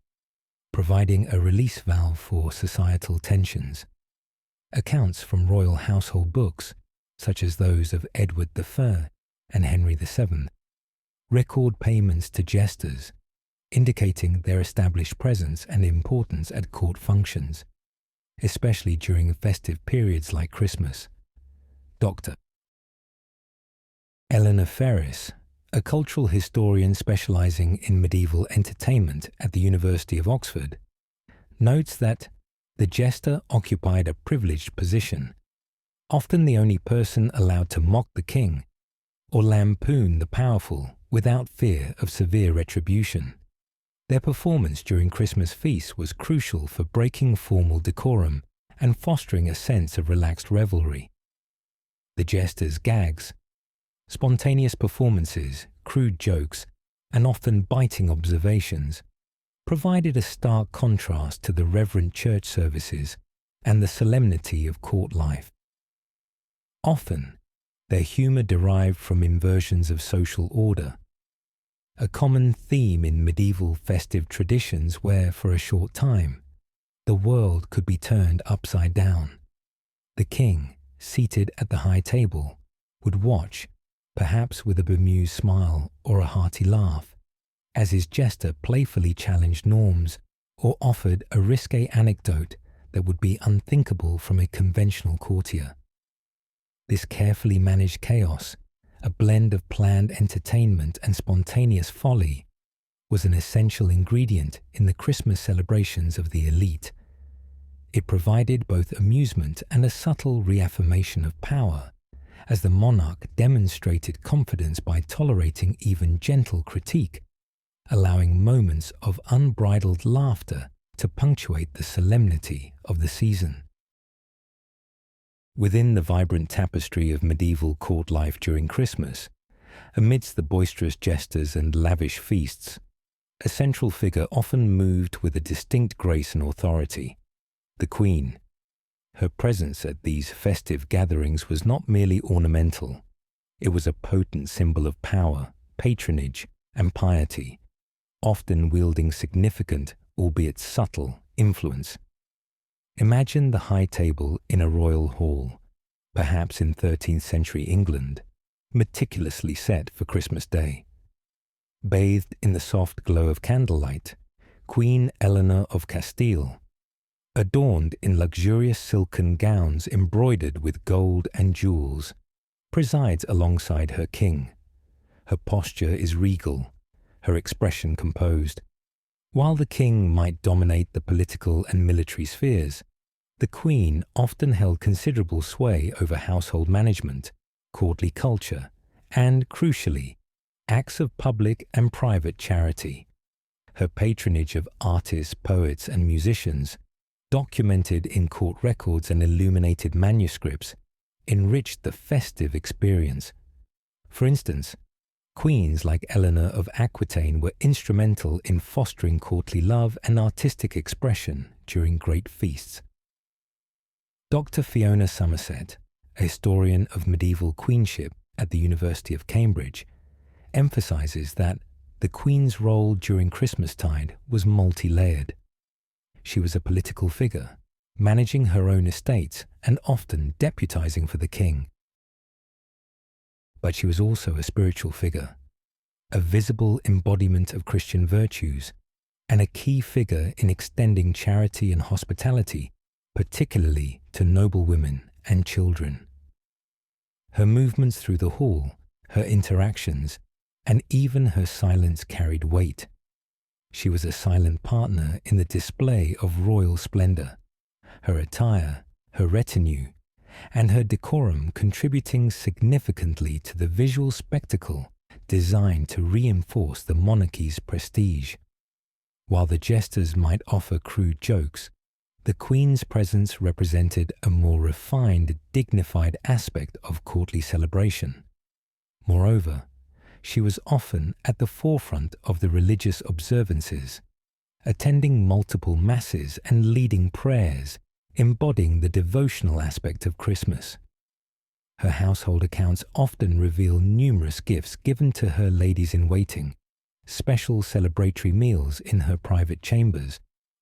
Speaker 1: providing a release valve for societal tensions. Accounts from royal household books, such as those of Edward I and Henry VII, record payments to jesters, indicating their established presence and importance at court functions, especially during festive periods like Christmas. Dr. Eleanor Ferris, a cultural historian specializing in medieval entertainment at the University of Oxford, notes that the jester occupied a privileged position, often the only person allowed to mock the king or lampoon the powerful without fear of severe retribution. Their performance during Christmas feasts was crucial for breaking formal decorum and fostering a sense of relaxed revelry. The jester's gags, spontaneous performances, crude jokes, and often biting observations provided a stark contrast to the reverent church services and the solemnity of court life. Often, their humour derived from inversions of social order, a common theme in medieval festive traditions where, for a short time, the world could be turned upside down. The king, seated at the high table, would watch, perhaps with a bemused smile or a hearty laugh, as his jester playfully challenged norms or offered a risque anecdote that would be unthinkable from a conventional courtier. This carefully managed chaos, a blend of planned entertainment and spontaneous folly, was an essential ingredient in the Christmas celebrations of the elite. It provided both amusement and a subtle reaffirmation of power, as the monarch demonstrated confidence by tolerating even gentle critique, allowing moments of unbridled laughter to punctuate the solemnity of the season. Within the vibrant tapestry of medieval court life during Christmas, amidst the boisterous jesters and lavish feasts, a central figure often moved with a distinct grace and authority: the Queen. Her presence at these festive gatherings was not merely ornamental. It was a potent symbol of power, patronage, and piety, often wielding significant, albeit subtle, influence. Imagine the high table in a royal hall, perhaps in 13th century England, meticulously set for Christmas Day. Bathed in the soft glow of candlelight, Queen Eleanor of Castile, adorned in luxurious silken gowns embroidered with gold and jewels, presides alongside her king. Her posture is regal, her expression composed. While the king might dominate the political and military spheres, the Queen often held considerable sway over household management, courtly culture, and, crucially, acts of public and private charity. Her patronage of artists, poets, and musicians, documented in court records and illuminated manuscripts, enriched the festive experience. For instance, queens like Eleanor of Aquitaine were instrumental in fostering courtly love and artistic expression during great feasts. Dr. Fiona Somerset, a historian of medieval queenship at the University of Cambridge, emphasizes that the Queen's role during Christmastide was multi-layered. She was a political figure, managing her own estates and often deputizing for the king. But she was also a spiritual figure, a visible embodiment of Christian virtues, and a key figure in extending charity and hospitality, particularly to noble women and children. Her movements through the hall, her interactions, and even her silence carried weight. She was a silent partner in the display of royal splendor, her attire, her retinue, and her decorum contributing significantly to the visual spectacle designed to reinforce the monarchy's prestige. While the jesters might offer crude jokes, the Queen's presence represented a more refined, dignified aspect of courtly celebration. Moreover, she was often at the forefront of the religious observances, attending multiple masses and leading prayers, embodying the devotional aspect of Christmas. Her household accounts often reveal numerous gifts given to her ladies-in-waiting, special celebratory meals in her private chambers,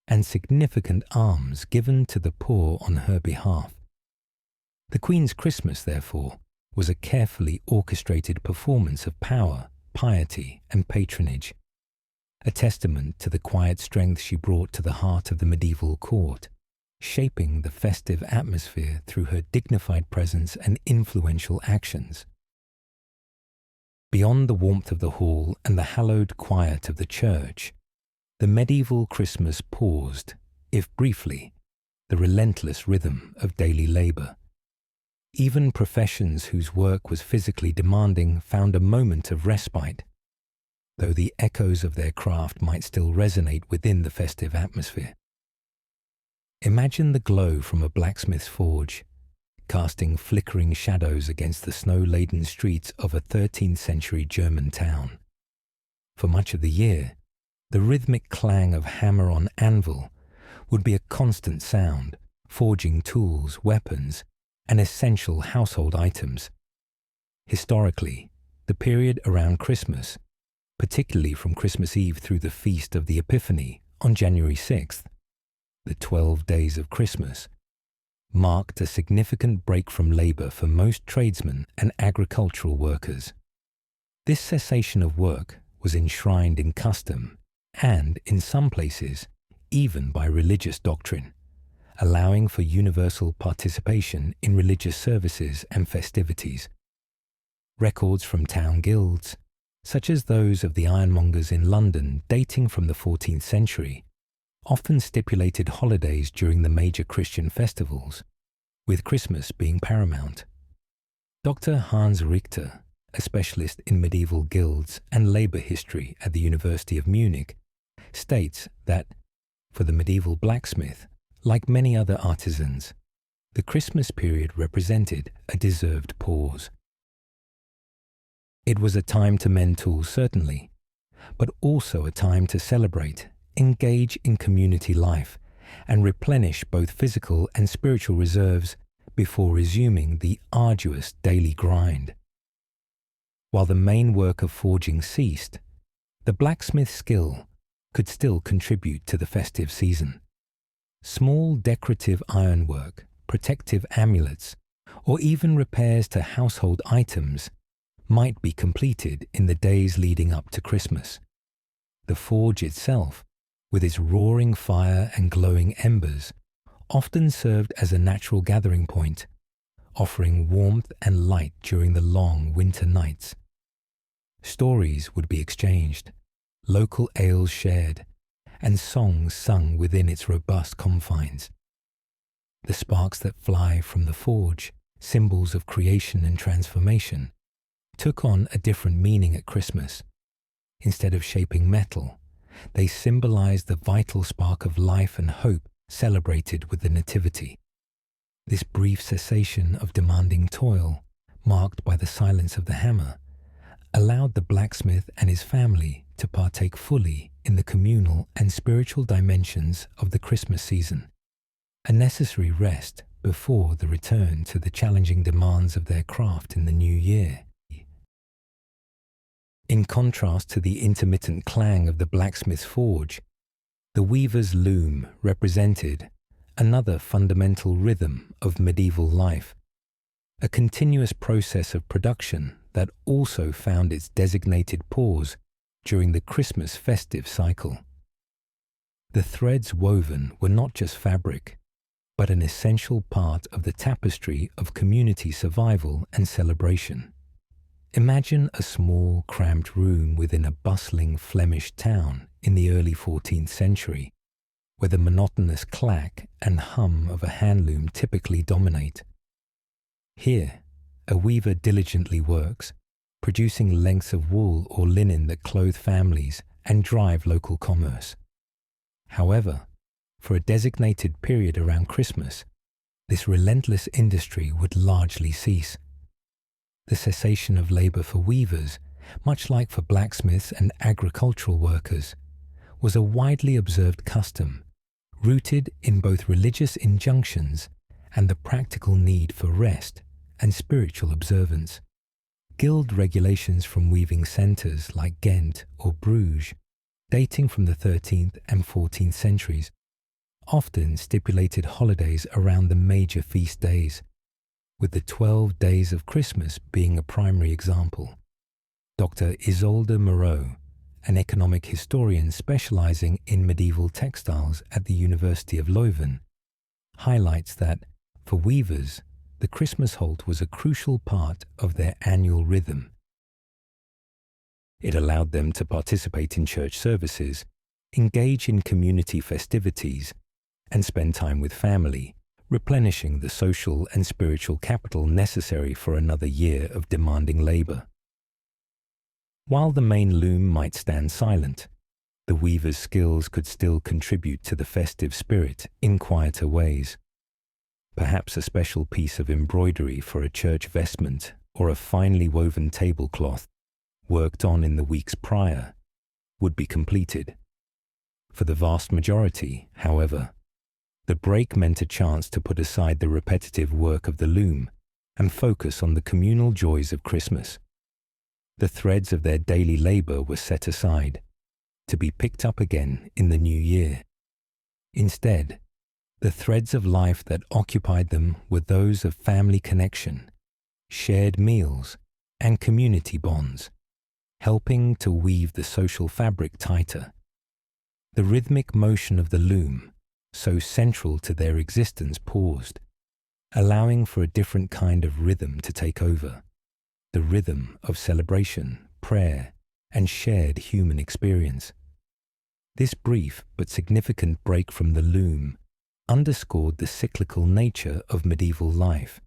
Speaker 1: and significant alms given to the poor on her behalf. The Queen's Christmas, therefore, was a carefully orchestrated performance of power, piety, and patronage, a testament to the quiet strength she brought to the heart of the medieval court, shaping the festive atmosphere through her dignified presence and influential actions. Beyond the warmth of the hall and the hallowed quiet of the church, the medieval Christmas paused, if briefly, the relentless rhythm of daily labor. Even professions whose work was physically demanding found a moment of respite, though the echoes of their craft might still resonate within the festive atmosphere. Imagine the glow from a blacksmith's forge, casting flickering shadows against the snow-laden streets of a 13th century German town. For much of the year, the rhythmic clang of hammer on anvil would be a constant sound, forging tools, weapons, and essential household items. Historically, the period around Christmas, particularly from Christmas Eve through the Feast of the Epiphany on January 6th, the 12 days of Christmas, marked a significant break from labor for most tradesmen and agricultural workers. This cessation of work was enshrined in custom and, in some places, even by religious doctrine, allowing for universal participation in religious services and festivities. Records from town guilds, such as those of the ironmongers in London dating from the 14th century, often stipulated holidays during the major Christian festivals, with Christmas being paramount. Dr. Hans Richter, a specialist in medieval guilds and labour history at the University of Munich, states that, for the medieval blacksmith, like many other artisans, the Christmas period represented a deserved pause. It was a time to mend tools, certainly, but also a time to celebrate, engage in community life, and replenish both physical and spiritual reserves before resuming the arduous daily grind. While the main work of forging ceased, the blacksmith's skill could still contribute to the festive season. Small decorative ironwork, protective amulets, or even repairs to household items might be completed in the days leading up to Christmas. The forge itself, with its roaring fire and glowing embers, often served as a natural gathering point, offering warmth and light during the long winter nights. Stories would be exchanged, local ales shared, and songs sung within its robust confines. The sparks that fly from the forge, symbols of creation and transformation, took on a different meaning at Christmas. Instead of shaping metal, they symbolized the vital spark of life and hope celebrated with the Nativity. This brief cessation of demanding toil, marked by the silence of the hammer, allowed the blacksmith and his family to partake fully in the communal and spiritual dimensions of the Christmas season, a necessary rest before the return to the challenging demands of their craft in the new year. In contrast to the intermittent clang of the blacksmith's forge, the weaver's loom represented another fundamental rhythm of medieval life, a continuous process of production that also found its designated pause during the Christmas festive cycle. The threads woven were not just fabric, but an essential part of the tapestry of community survival and celebration. Imagine a small, cramped room within a bustling Flemish town in the early 14th century, where the monotonous clack and hum of a handloom typically dominate. Here, a weaver diligently works, producing lengths of wool or linen that clothe families and drive local commerce. However, for a designated period around Christmas, this relentless industry would largely cease. The cessation of labour for weavers, much like for blacksmiths and agricultural workers, was a widely observed custom, rooted in both religious injunctions and the practical need for rest and spiritual observance. Guild regulations from weaving centres like Ghent or Bruges, dating from the 13th and 14th centuries, often stipulated holidays around the major feast days, with the 12 days of Christmas being a primary example. Dr. Isolde Moreau, an economic historian specializing in medieval textiles at the University of Leuven, highlights that, for weavers, the Christmas halt was a crucial part of their annual rhythm. It allowed them to participate in church services, engage in community festivities, and spend time with family, replenishing the social and spiritual capital necessary for another year of demanding labour. While the main loom might stand silent, the weaver's skills could still contribute to the festive spirit in quieter ways. Perhaps a special piece of embroidery for a church vestment or a finely woven tablecloth, worked on in the weeks prior, would be completed. For the vast majority, however, the break meant a chance to put aside the repetitive work of the loom and focus on the communal joys of Christmas. The threads of their daily labour were set aside, to be picked up again in the new year. Instead, the threads of life that occupied them were those of family connection, shared meals, and community bonds, helping to weave the social fabric tighter. The rhythmic motion of the loom, so central to their existence, paused, allowing for a different kind of rhythm to take over, the rhythm of celebration, prayer, and shared human experience. This brief but significant break from the loom underscored the cyclical nature of medieval life,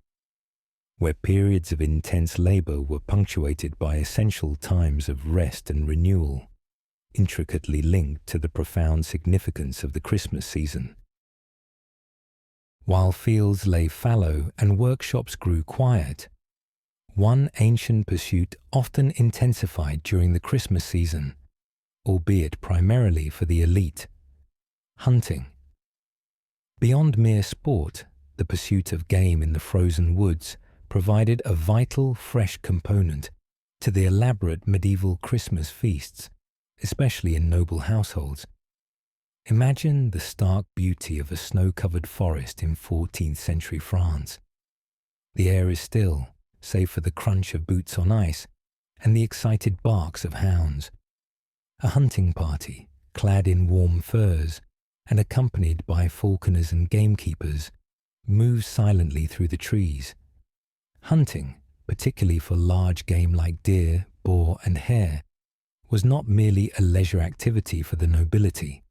Speaker 1: where periods of intense labor were punctuated by essential times of rest and renewal, intricately linked to the profound significance of the Christmas season. While fields lay fallow and workshops grew quiet, one ancient pursuit often intensified during the Christmas season, albeit primarily for the elite: hunting. Beyond mere sport, the pursuit of game in the frozen woods provided a vital, fresh component to the elaborate medieval Christmas feasts, especially in noble households. Imagine the stark beauty of a snow-covered forest in 14th century France. The air is still, save for the crunch of boots on ice and the excited barks of hounds. A hunting party, clad in warm furs and accompanied by falconers and gamekeepers, moves silently through the trees. Hunting, particularly for large game like deer, boar, and hare, was not merely a leisure activity for the nobility.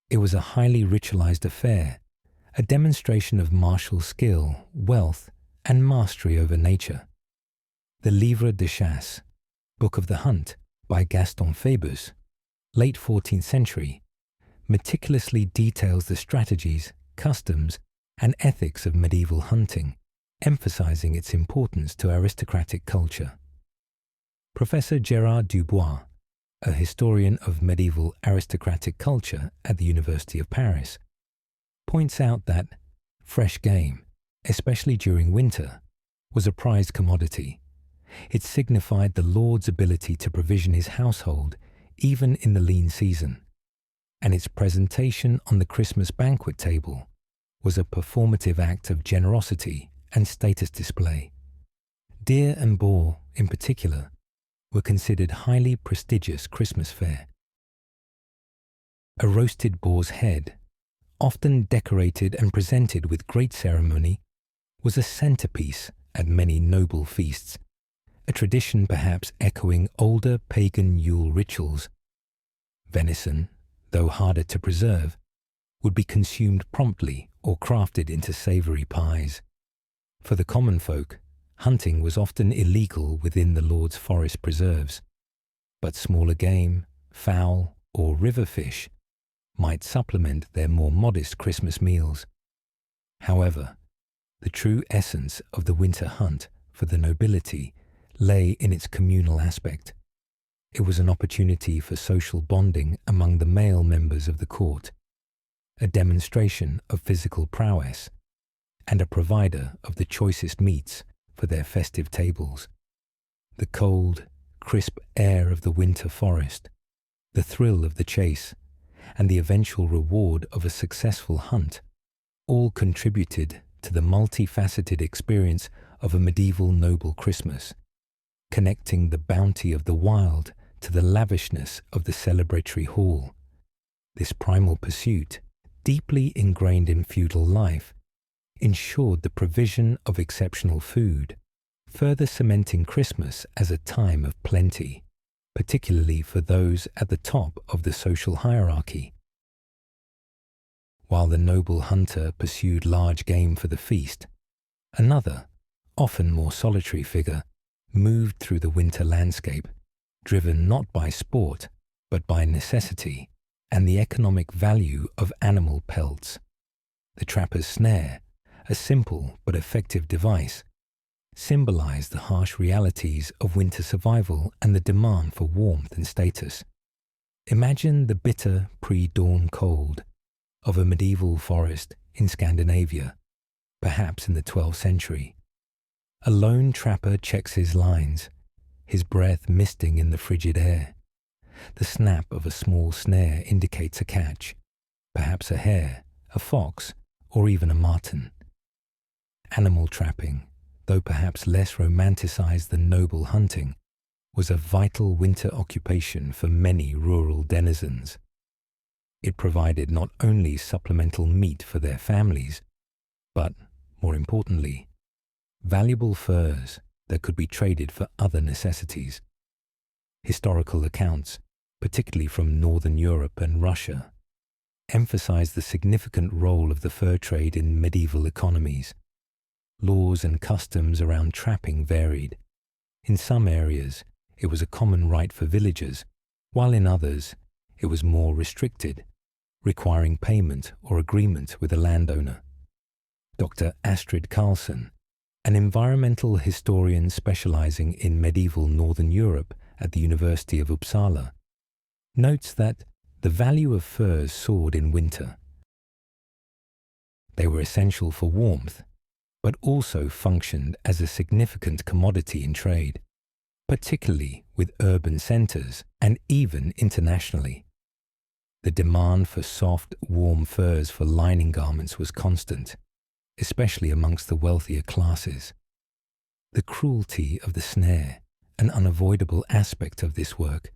Speaker 1: It was a highly ritualized affair, a demonstration of martial skill, wealth, and mastery over nature. The Livre de Chasse, Book of the Hunt, by Gaston Phébus, late 14th century, meticulously details the strategies, customs, and ethics of medieval hunting, emphasizing its importance to aristocratic culture. Professor Gérard Dubois, a historian of medieval aristocratic culture at the University of Paris, points out that fresh game, especially during winter, was a prized commodity. It signified the lord's ability to provision his household even in the lean season, and its presentation on the Christmas banquet table was a performative act of generosity and status display. Deer and boar, in particular, were considered highly prestigious Christmas fare. A roasted boar's head, often decorated and presented with great ceremony, was a centerpiece at many noble feasts, a tradition perhaps echoing older pagan Yule rituals. Venison, though harder to preserve, would be consumed promptly or crafted into savory pies. For the common folk, hunting was often illegal within the lord's forest preserves, but smaller game, fowl, or river fish might supplement their more modest Christmas meals. However, the true essence of the winter hunt for the nobility lay in its communal aspect. It was an opportunity for social bonding among the male members of the court, a demonstration of physical prowess, and a provider of the choicest meats for their festive tables. The cold, crisp air of the winter forest, the thrill of the chase, and the eventual reward of a successful hunt all contributed to the multifaceted experience of a medieval noble Christmas, connecting the bounty of the wild to the lavishness of the celebratory hall. This primal pursuit, deeply ingrained in feudal life, ensured the provision of exceptional food, further cementing Christmas as a time of plenty, particularly for those at the top of the social hierarchy. While the noble hunter pursued large game for the feast, another, often more solitary figure, moved through the winter landscape, driven not by sport, but by necessity and the economic value of animal pelts. The trapper's snare, a simple but effective device, symbolized the harsh realities of winter survival and the demand for warmth and status. Imagine the bitter pre-dawn cold of a medieval forest in Scandinavia, perhaps in the 12th century. A lone trapper checks his lines, his breath misting in the frigid air. The snap of a small snare indicates a catch, perhaps a hare, a fox, or even a marten. Animal trapping, though perhaps less romanticized than noble hunting, was a vital winter occupation for many rural denizens. It provided not only supplemental meat for their families, but, more importantly, valuable furs that could be traded for other necessities. Historical accounts, particularly from Northern Europe and Russia, emphasize the significant role of the fur trade in medieval economies. Laws and customs around trapping varied. In some areas, it was a common right for villagers, while in others, it was more restricted, requiring payment or agreement with the landowner. Dr. Astrid Carlson, an environmental historian specializing in medieval Northern Europe at the University of Uppsala, notes that the value of furs soared in winter. They were essential for warmth, but also functioned as a significant commodity in trade, particularly with urban centers and even internationally. The demand for soft, warm furs for lining garments was constant, especially amongst the wealthier classes. The cruelty of the snare, an unavoidable aspect of this work,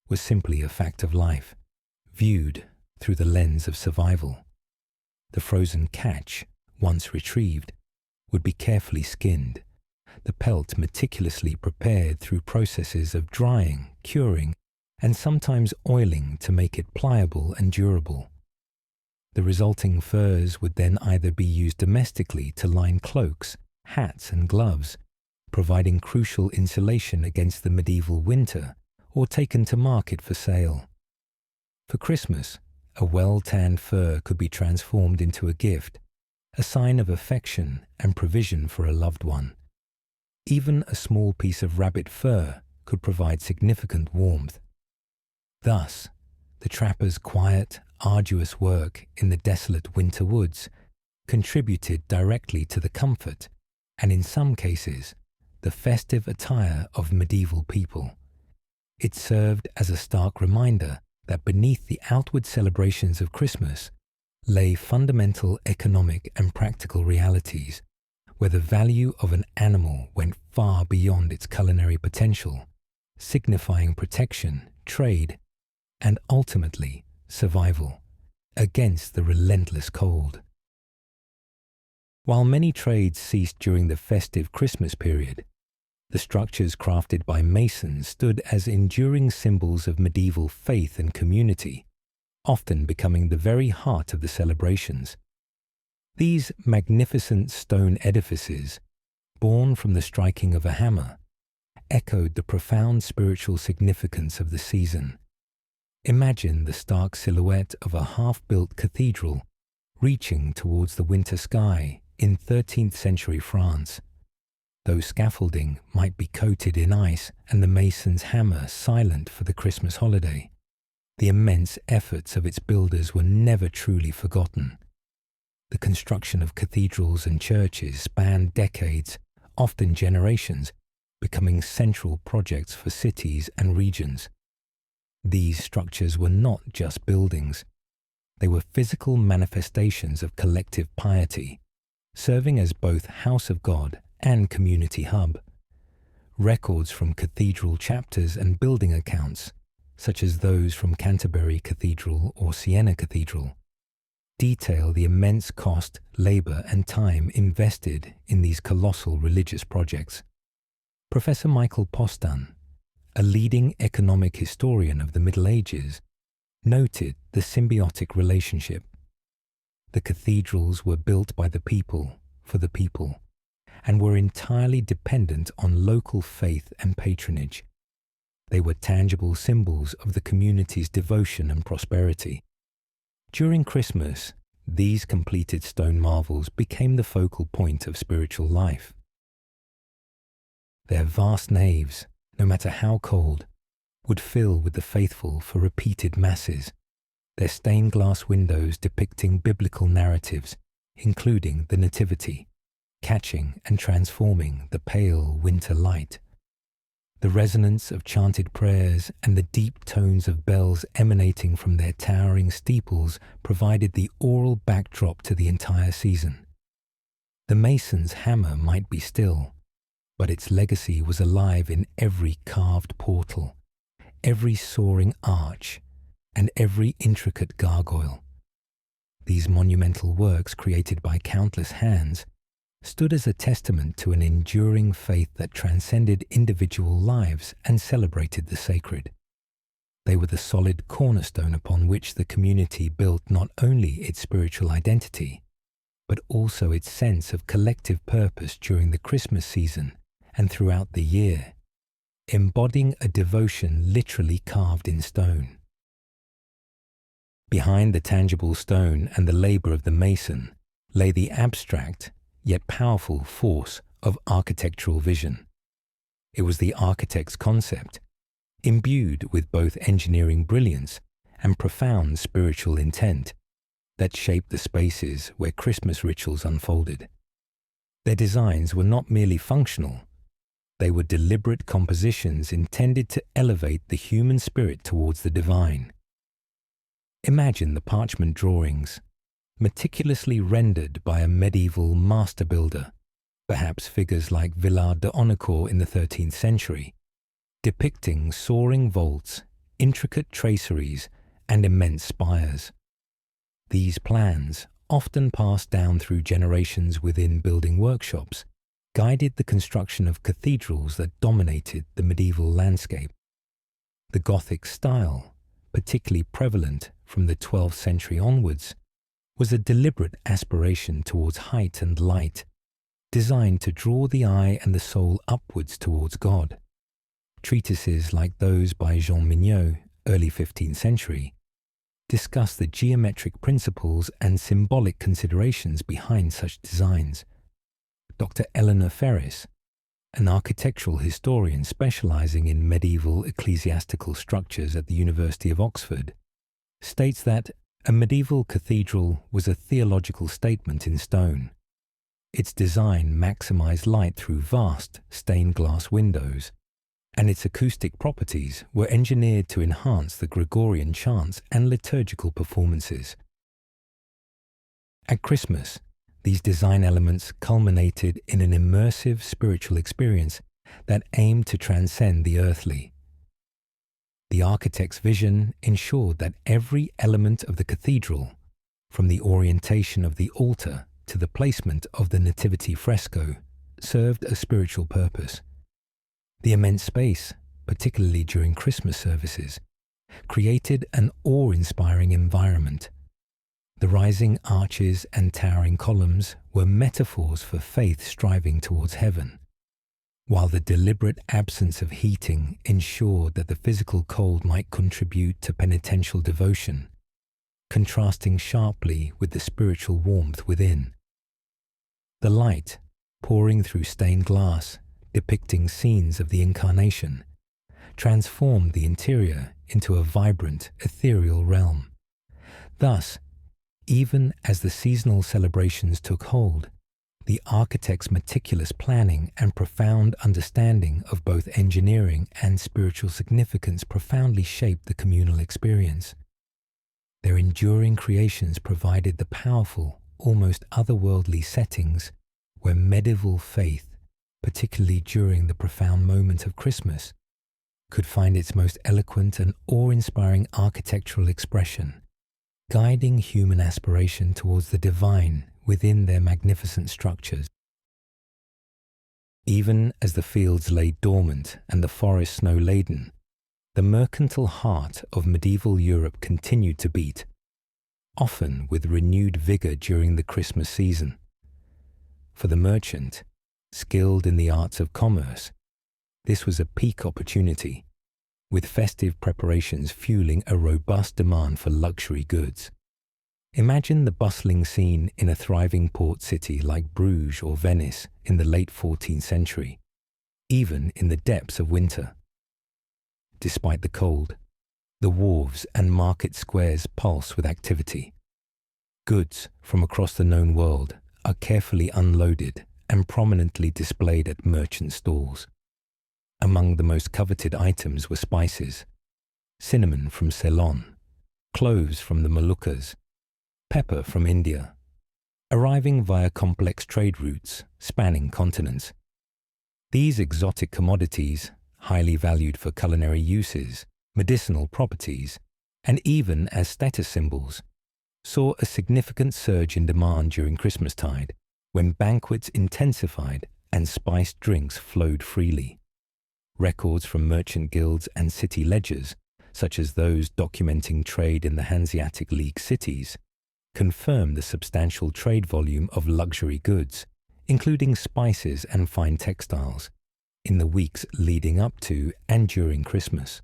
Speaker 1: was simply a fact of life, viewed through the lens of survival. The frozen catch, once retrieved, would be carefully skinned, the pelt meticulously prepared through processes of drying, curing, and sometimes oiling to make it pliable and durable. The resulting furs would then either be used domestically to line cloaks, hats, and gloves, providing crucial insulation against the medieval winter, or taken to market for sale. For Christmas, a well-tanned fur could be transformed into a gift, a sign of affection and provision for a loved one. Even a small piece of rabbit fur could provide significant warmth. Thus, the trapper's quiet, arduous work in the desolate winter woods contributed directly to the comfort, and in some cases, the festive attire of medieval people. It served as a stark reminder that beneath the outward celebrations of Christmas lay fundamental economic and practical realities, where the value of an animal went far beyond its culinary potential, signifying protection, trade, and ultimately survival against the relentless cold. While many trades ceased during the festive Christmas period, the structures crafted by masons stood as enduring symbols of medieval faith and community, often becoming the very heart of the celebrations. These magnificent stone edifices, born from the striking of a hammer, echoed the profound spiritual significance of the season. Imagine the stark silhouette of a half-built cathedral reaching towards the winter sky in 13th century France. Though scaffolding might be coated in ice and the mason's hammer silent for the Christmas holiday, the immense efforts of its builders were never truly forgotten. The construction of cathedrals and churches spanned decades, often generations, becoming central projects for cities and regions. These structures were not just buildings. They were physical manifestations of collective piety, serving as both house of God and community hub. Records from cathedral chapters and building accounts, such as those from Canterbury Cathedral or Siena Cathedral, detail the immense cost, labor, and time invested in these colossal religious projects. Professor Michael Postan, a leading economic historian of the Middle Ages, noted the symbiotic relationship. The cathedrals were built by the people, for the people, and were entirely dependent on local faith and patronage. They were tangible symbols of the community's devotion and prosperity. During Christmas, these completed stone marvels became the focal point of spiritual life. Their vast naves, no matter how cold, would fill with the faithful for repeated masses, their stained glass windows depicting biblical narratives, including the Nativity, catching and transforming the pale winter light. The resonance of chanted prayers and the deep tones of bells emanating from their towering steeples provided the aural backdrop to the entire season. The mason's hammer might be still, but its legacy was alive in every carved portal, every soaring arch, and every intricate gargoyle. These monumental works, created by countless hands, stood as a testament to an enduring faith that transcended individual lives and celebrated the sacred. They were the solid cornerstone upon which the community built not only its spiritual identity, but also its sense of collective purpose during the Christmas season and throughout the year, embodying a devotion literally carved in stone. Behind the tangible stone and the labor of the mason lay the abstract yet powerful force of architectural vision. It was the architect's concept, imbued with both engineering brilliance and profound spiritual intent, that shaped the spaces where Christmas rituals unfolded. Their designs were not merely functional, they were deliberate compositions intended to elevate the human spirit towards the divine. Imagine the parchment drawings, meticulously rendered by a medieval master builder, perhaps figures like Villard de Honnecourt in the 13th century, depicting soaring vaults, intricate traceries, and immense spires. These plans, often passed down through generations within building workshops, guided the construction of cathedrals that dominated the medieval landscape. The Gothic style, particularly prevalent from the 12th century onwards, was a deliberate aspiration towards height and light, designed to draw the eye and the soul upwards towards God. Treatises like those by Jean Mignot, early 15th century, discuss the geometric principles and symbolic considerations behind such designs. Dr. Eleanor Ferris, an architectural historian specializing in medieval ecclesiastical structures at the University of Oxford, states that a medieval cathedral was a theological statement in stone. Its design maximized light through vast stained glass windows, and its acoustic properties were engineered to enhance the Gregorian chants and liturgical performances. At Christmas, these design elements culminated in an immersive spiritual experience that aimed to transcend the earthly. The architect's vision ensured that every element of the cathedral, from the orientation of the altar to the placement of the nativity fresco, served a spiritual purpose. The immense space, particularly during Christmas services, created an awe-inspiring environment. The rising arches and towering columns were metaphors for faith striving towards heaven, while the deliberate absence of heating ensured that the physical cold might contribute to penitential devotion, contrasting sharply with the spiritual warmth within. The light, pouring through stained glass, depicting scenes of the Incarnation, transformed the interior into a vibrant, ethereal realm. Thus, even as the seasonal celebrations took hold, the architect's meticulous planning and profound understanding of both engineering and spiritual significance profoundly shaped the communal experience. Their enduring creations provided the powerful, almost otherworldly settings where medieval faith, particularly during the profound moment of Christmas, could find its most eloquent and awe-inspiring architectural expression, guiding human aspiration towards the divine within their magnificent structures. Even as the fields lay dormant and the forest snow-laden, the mercantile heart of medieval Europe continued to beat, often with renewed vigor during the Christmas season. For the merchant, skilled in the arts of commerce, this was a peak opportunity, with festive preparations fueling a robust demand for luxury goods. Imagine the bustling scene in a thriving port city like Bruges or Venice in the late 14th century, even in the depths of winter. Despite the cold, the wharves and market squares pulse with activity. Goods from across the known world are carefully unloaded and prominently displayed at merchant stalls. Among the most coveted items were spices, cinnamon from Ceylon, cloves from the Moluccas, pepper from India, arriving via complex trade routes spanning continents. These exotic commodities, highly valued for culinary uses, medicinal properties, and even as status symbols, saw a significant surge in demand during Christmastide, when banquets intensified and spiced drinks flowed freely. Records from merchant guilds and city ledgers, such as those documenting trade in the Hanseatic League cities, confirm the substantial trade volume of luxury goods, including spices and fine textiles, in the weeks leading up to and during Christmas.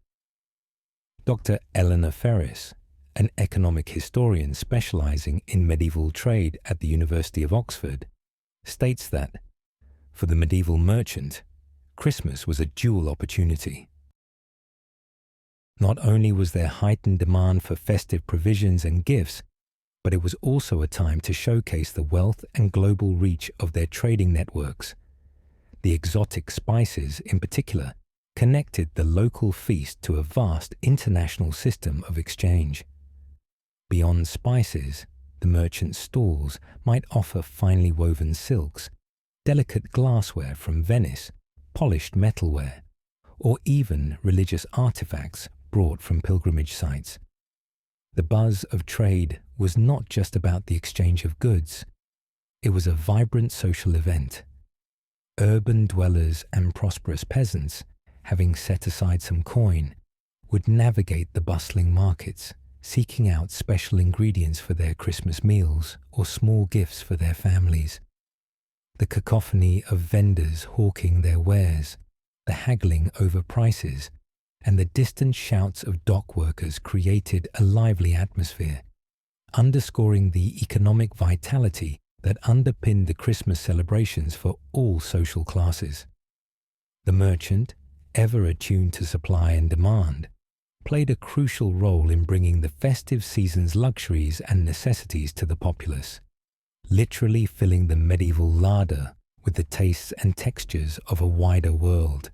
Speaker 1: Dr. Eleanor Ferris, an economic historian specializing in medieval trade at the University of Oxford, states that, for the medieval merchant, Christmas was a dual opportunity. Not only was there heightened demand for festive provisions and gifts, but it was also a time to showcase the wealth and global reach of their trading networks. The exotic spices, in particular, connected the local feast to a vast international system of exchange. Beyond spices, the merchants' stalls might offer finely woven silks, delicate glassware from Venice, polished metalware, or even religious artifacts brought from pilgrimage sites. The buzz of trade was not just about the exchange of goods. It was a vibrant social event. Urban dwellers and prosperous peasants, having set aside some coin, would navigate the bustling markets, seeking out special ingredients for their Christmas meals or small gifts for their families. The cacophony of vendors hawking their wares, the haggling over prices, and the distant shouts of dock workers created a lively atmosphere, underscoring the economic vitality that underpinned the Christmas celebrations for all social classes. The merchant, ever attuned to supply and demand, played a crucial role in bringing the festive season's luxuries and necessities to the populace, literally filling the medieval larder with the tastes and textures of a wider world.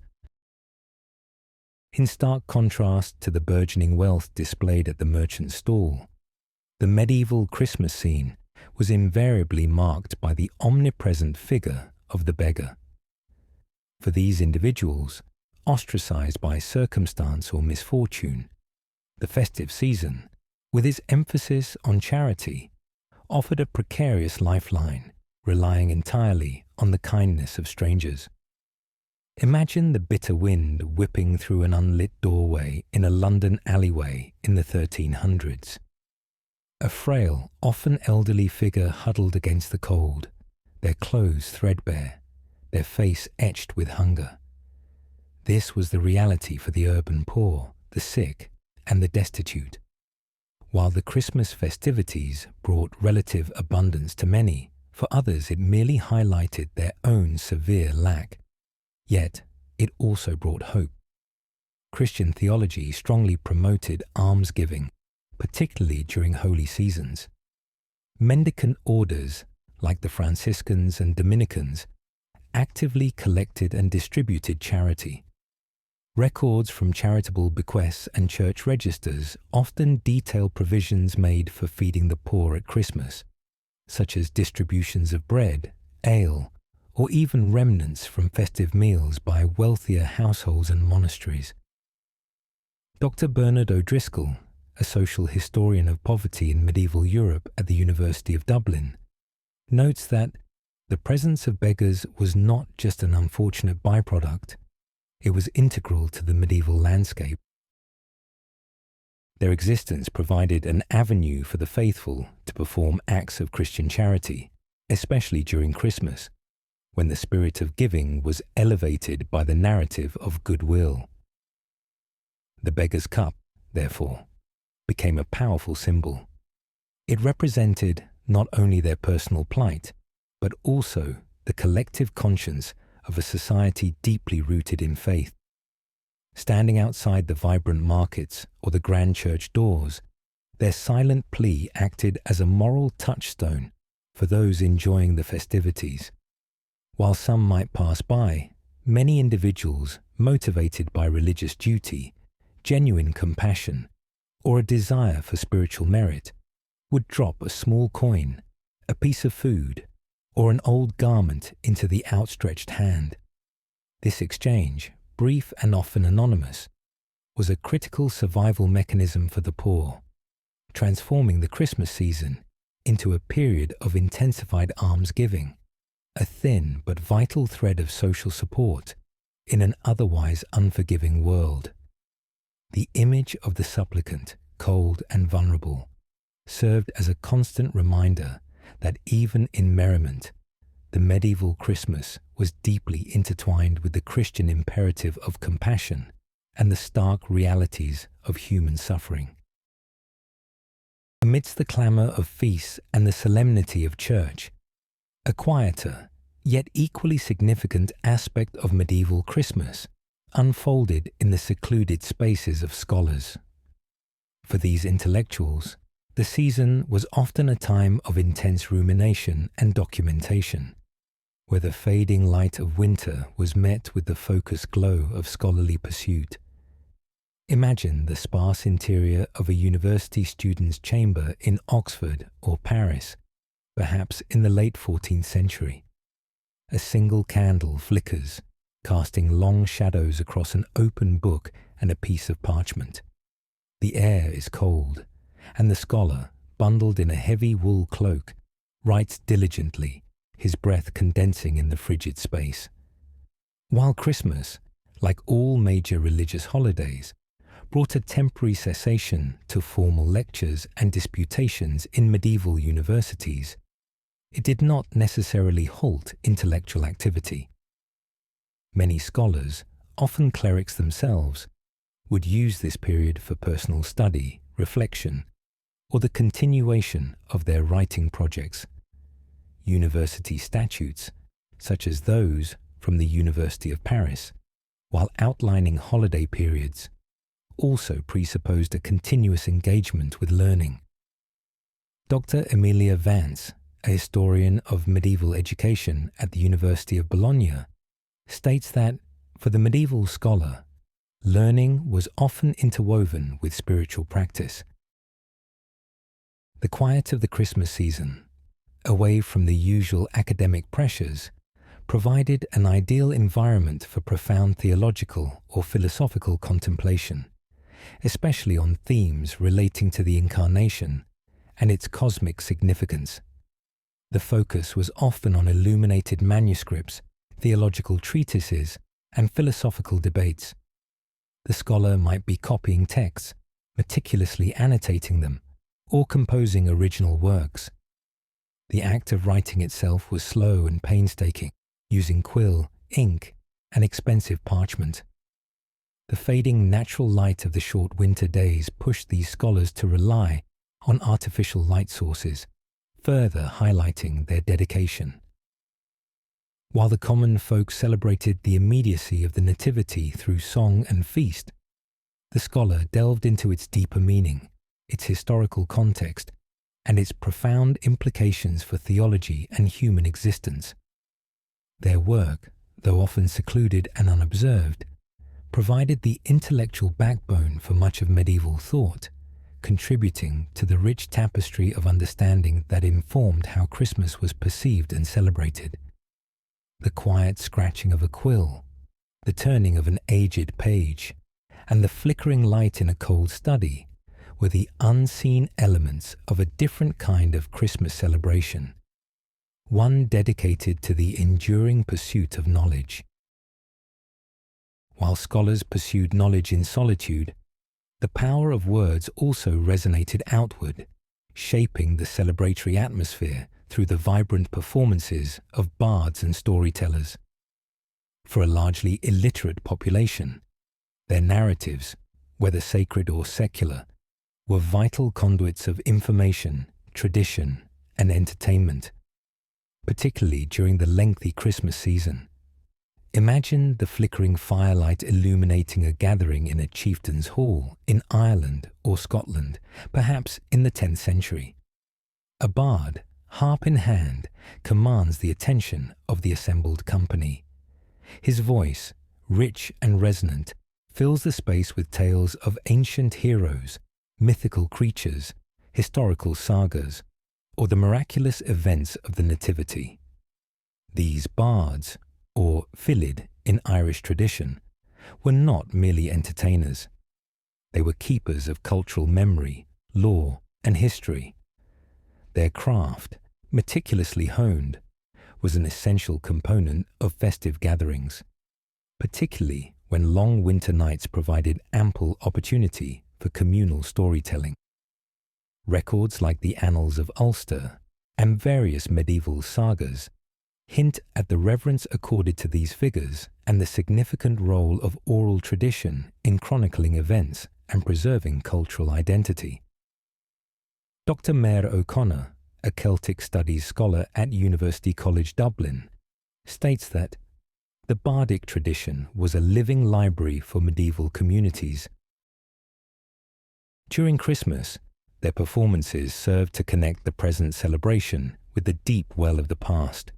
Speaker 1: In stark contrast to the burgeoning wealth displayed at the merchant's stall, the medieval Christmas scene was invariably marked by the omnipresent figure of the beggar. For these individuals, ostracized by circumstance or misfortune, the festive season, with its emphasis on charity, offered a precarious lifeline, relying entirely on the kindness of strangers. Imagine the bitter wind whipping through an unlit doorway in a London alleyway in the 1300s. A frail, often elderly figure huddled against the cold, their clothes threadbare, their face etched with hunger. This was the reality for the urban poor, the sick, and the destitute. While the Christmas festivities brought relative abundance to many, for others it merely highlighted their own severe lack. Yet, it also brought hope. Christian theology strongly promoted almsgiving, particularly during holy seasons. Mendicant orders, like the Franciscans and Dominicans, actively collected and distributed charity. Records from charitable bequests and church registers often detail provisions made for feeding the poor at Christmas, such as distributions of bread, ale, or even remnants from festive meals by wealthier households and monasteries. Dr. Bernard O'Driscoll, a social historian of poverty in medieval Europe at the University of Dublin, notes that the presence of beggars was not just an unfortunate byproduct, it was integral to the medieval landscape. Their existence provided an avenue for the faithful to perform acts of Christian charity, especially during Christmas, when the spirit of giving was elevated by the narrative of goodwill. The beggar's cup, therefore, became a powerful symbol. It represented not only their personal plight, but also the collective conscience of a society deeply rooted in faith. Standing outside the vibrant markets or the grand church doors, their silent plea acted as a moral touchstone for those enjoying the festivities. While some might pass by, many individuals, motivated by religious duty, genuine compassion, or a desire for spiritual merit, would drop a small coin, a piece of food, or an old garment into the outstretched hand. This exchange, brief and often anonymous, was a critical survival mechanism for the poor, transforming the Christmas season into a period of intensified almsgiving, a thin but vital thread of social support in an otherwise unforgiving world. The image of the supplicant, cold and vulnerable, served as a constant reminder that even in merriment, the medieval Christmas was deeply intertwined with the Christian imperative of compassion and the stark realities of human suffering. Amidst the clamour of feasts and the solemnity of church, a quieter, yet equally significant aspect of medieval Christmas unfolded in the secluded spaces of scholars. For these intellectuals, the season was often a time of intense rumination and documentation, where the fading light of winter was met with the focused glow of scholarly pursuit. Imagine the sparse interior of a university student's chamber in Oxford or Paris, perhaps in the late 14th century. A single candle flickers, casting long shadows across an open book and a piece of parchment. The air is cold, and the scholar, bundled in a heavy wool cloak, writes diligently, his breath condensing in the frigid space. While Christmas, like all major religious holidays, brought a temporary cessation to formal lectures and disputations in medieval universities, it did not necessarily halt intellectual activity. Many scholars, often clerics themselves, would use this period for personal study, reflection, or the continuation of their writing projects. University statutes, such as those from the University of Paris, while outlining holiday periods, also presupposed a continuous engagement with learning. Dr. Emilia Vance, a historian of medieval education at the University of Bologna, states that, for the medieval scholar, learning was often interwoven with spiritual practice. The quiet of the Christmas season, away from the usual academic pressures, provided an ideal environment for profound theological or philosophical contemplation, especially on themes relating to the Incarnation and its cosmic significance. The focus was often on illuminated manuscripts, theological treatises, and philosophical debates. The scholar might be copying texts, meticulously annotating them, or composing original works. The act of writing itself was slow and painstaking, using quill, ink, and expensive parchment. The fading natural light of the short winter days pushed these scholars to rely on artificial light sources, further highlighting their dedication. While the common folk celebrated the immediacy of the Nativity through song and feast, the scholar delved into its deeper meaning, its historical context, and its profound implications for theology and human existence. Their work, though often secluded and unobserved, provided the intellectual backbone for much of medieval thought, contributing to the rich tapestry of understanding that informed how Christmas was perceived and celebrated. The quiet scratching of a quill, the turning of an aged page, and the flickering light in a cold study were the unseen elements of a different kind of Christmas celebration, one dedicated to the enduring pursuit of knowledge. While scholars pursued knowledge in solitude, the power of words also resonated outward, shaping the celebratory atmosphere through the vibrant performances of bards and storytellers. For a largely illiterate population, their narratives, whether sacred or secular, were vital conduits of information, tradition, and entertainment, particularly during the lengthy Christmas season. Imagine the flickering firelight illuminating a gathering in a chieftain's hall in Ireland or Scotland, perhaps in the 10th century. A bard, harp in hand, commands the attention of the assembled company. His voice, rich and resonant, fills the space with tales of ancient heroes, mythical creatures, historical sagas, or the miraculous events of the Nativity. These bards, or Philid in Irish tradition, were not merely entertainers. They were keepers of cultural memory, lore, and history. Their craft, meticulously honed, was an essential component of festive gatherings, particularly when long winter nights provided ample opportunity for communal storytelling. Records like the Annals of Ulster and various medieval sagas hint at the reverence accorded to these figures and the significant role of oral tradition in chronicling events and preserving cultural identity. Dr. Mair O'Connor, a Celtic studies scholar at University College Dublin, states that the bardic tradition was a living library for medieval communities. During Christmas, their performances served to connect the present celebration with the deep well of the past,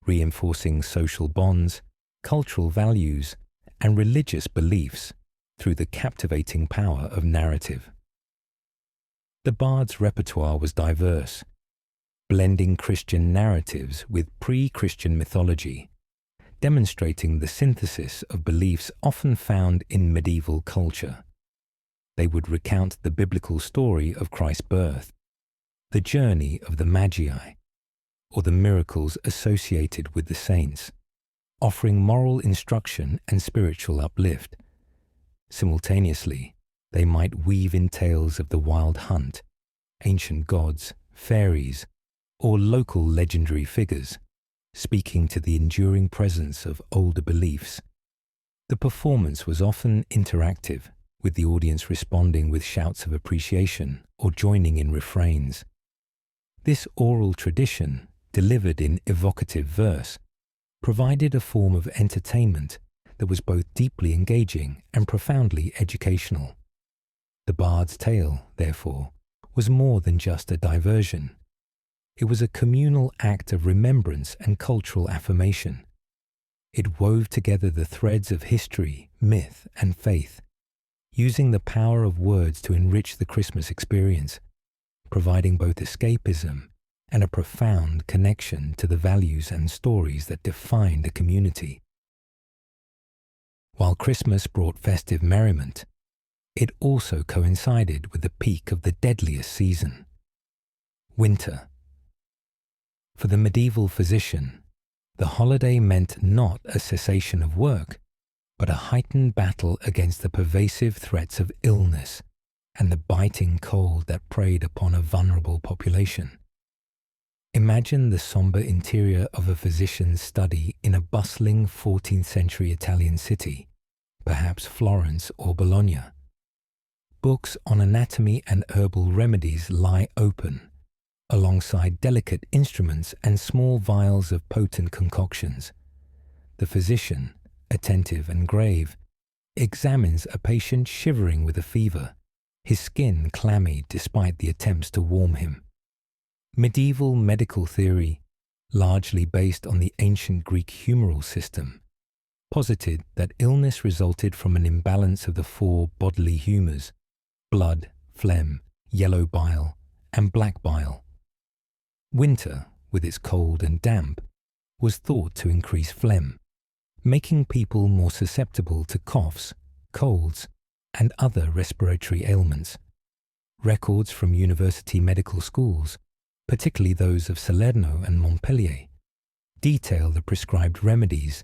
Speaker 1: reinforcing social bonds, cultural values, and religious beliefs through the captivating power of narrative. The bard's repertoire was diverse, blending Christian narratives with pre-Christian mythology, demonstrating the synthesis of beliefs often found in medieval culture. They would recount the biblical story of Christ's birth, the journey of the Magi, or the miracles associated with the saints, offering moral instruction and spiritual uplift. Simultaneously, they might weave in tales of the wild hunt, ancient gods, fairies, or local legendary figures, speaking to the enduring presence of older beliefs. The performance was often interactive, with the audience responding with shouts of appreciation or joining in refrains. This oral tradition, delivered in evocative verse, provided a form of entertainment that was both deeply engaging and profoundly educational. The bard's tale, therefore, was more than just a diversion. It was a communal act of remembrance and cultural affirmation. It wove together the threads of history, myth, and faith, using the power of words to enrich the Christmas experience, providing both escapism and a profound connection to the values and stories that defined a community. While Christmas brought festive merriment, it also coincided with the peak of the deadliest season, winter. For the medieval physician, the holiday meant not a cessation of work, but a heightened battle against the pervasive threats of illness and the biting cold that preyed upon a vulnerable population. Imagine the somber interior of a physician's study in a bustling 14th century Italian city, perhaps Florence or Bologna. Books on anatomy and herbal remedies lie open, alongside delicate instruments and small vials of potent concoctions. The physician, attentive and grave, examines a patient shivering with a fever, his skin clammy despite the attempts to warm him. Medieval medical theory, largely based on the ancient Greek humoral system, posited that illness resulted from an imbalance of the four bodily humours: blood, phlegm, yellow bile, and black bile. Winter, with its cold and damp, was thought to increase phlegm, making people more susceptible to coughs, colds, and other respiratory ailments. Records from university medical schools, particularly those of Salerno and Montpellier, detail the prescribed remedies: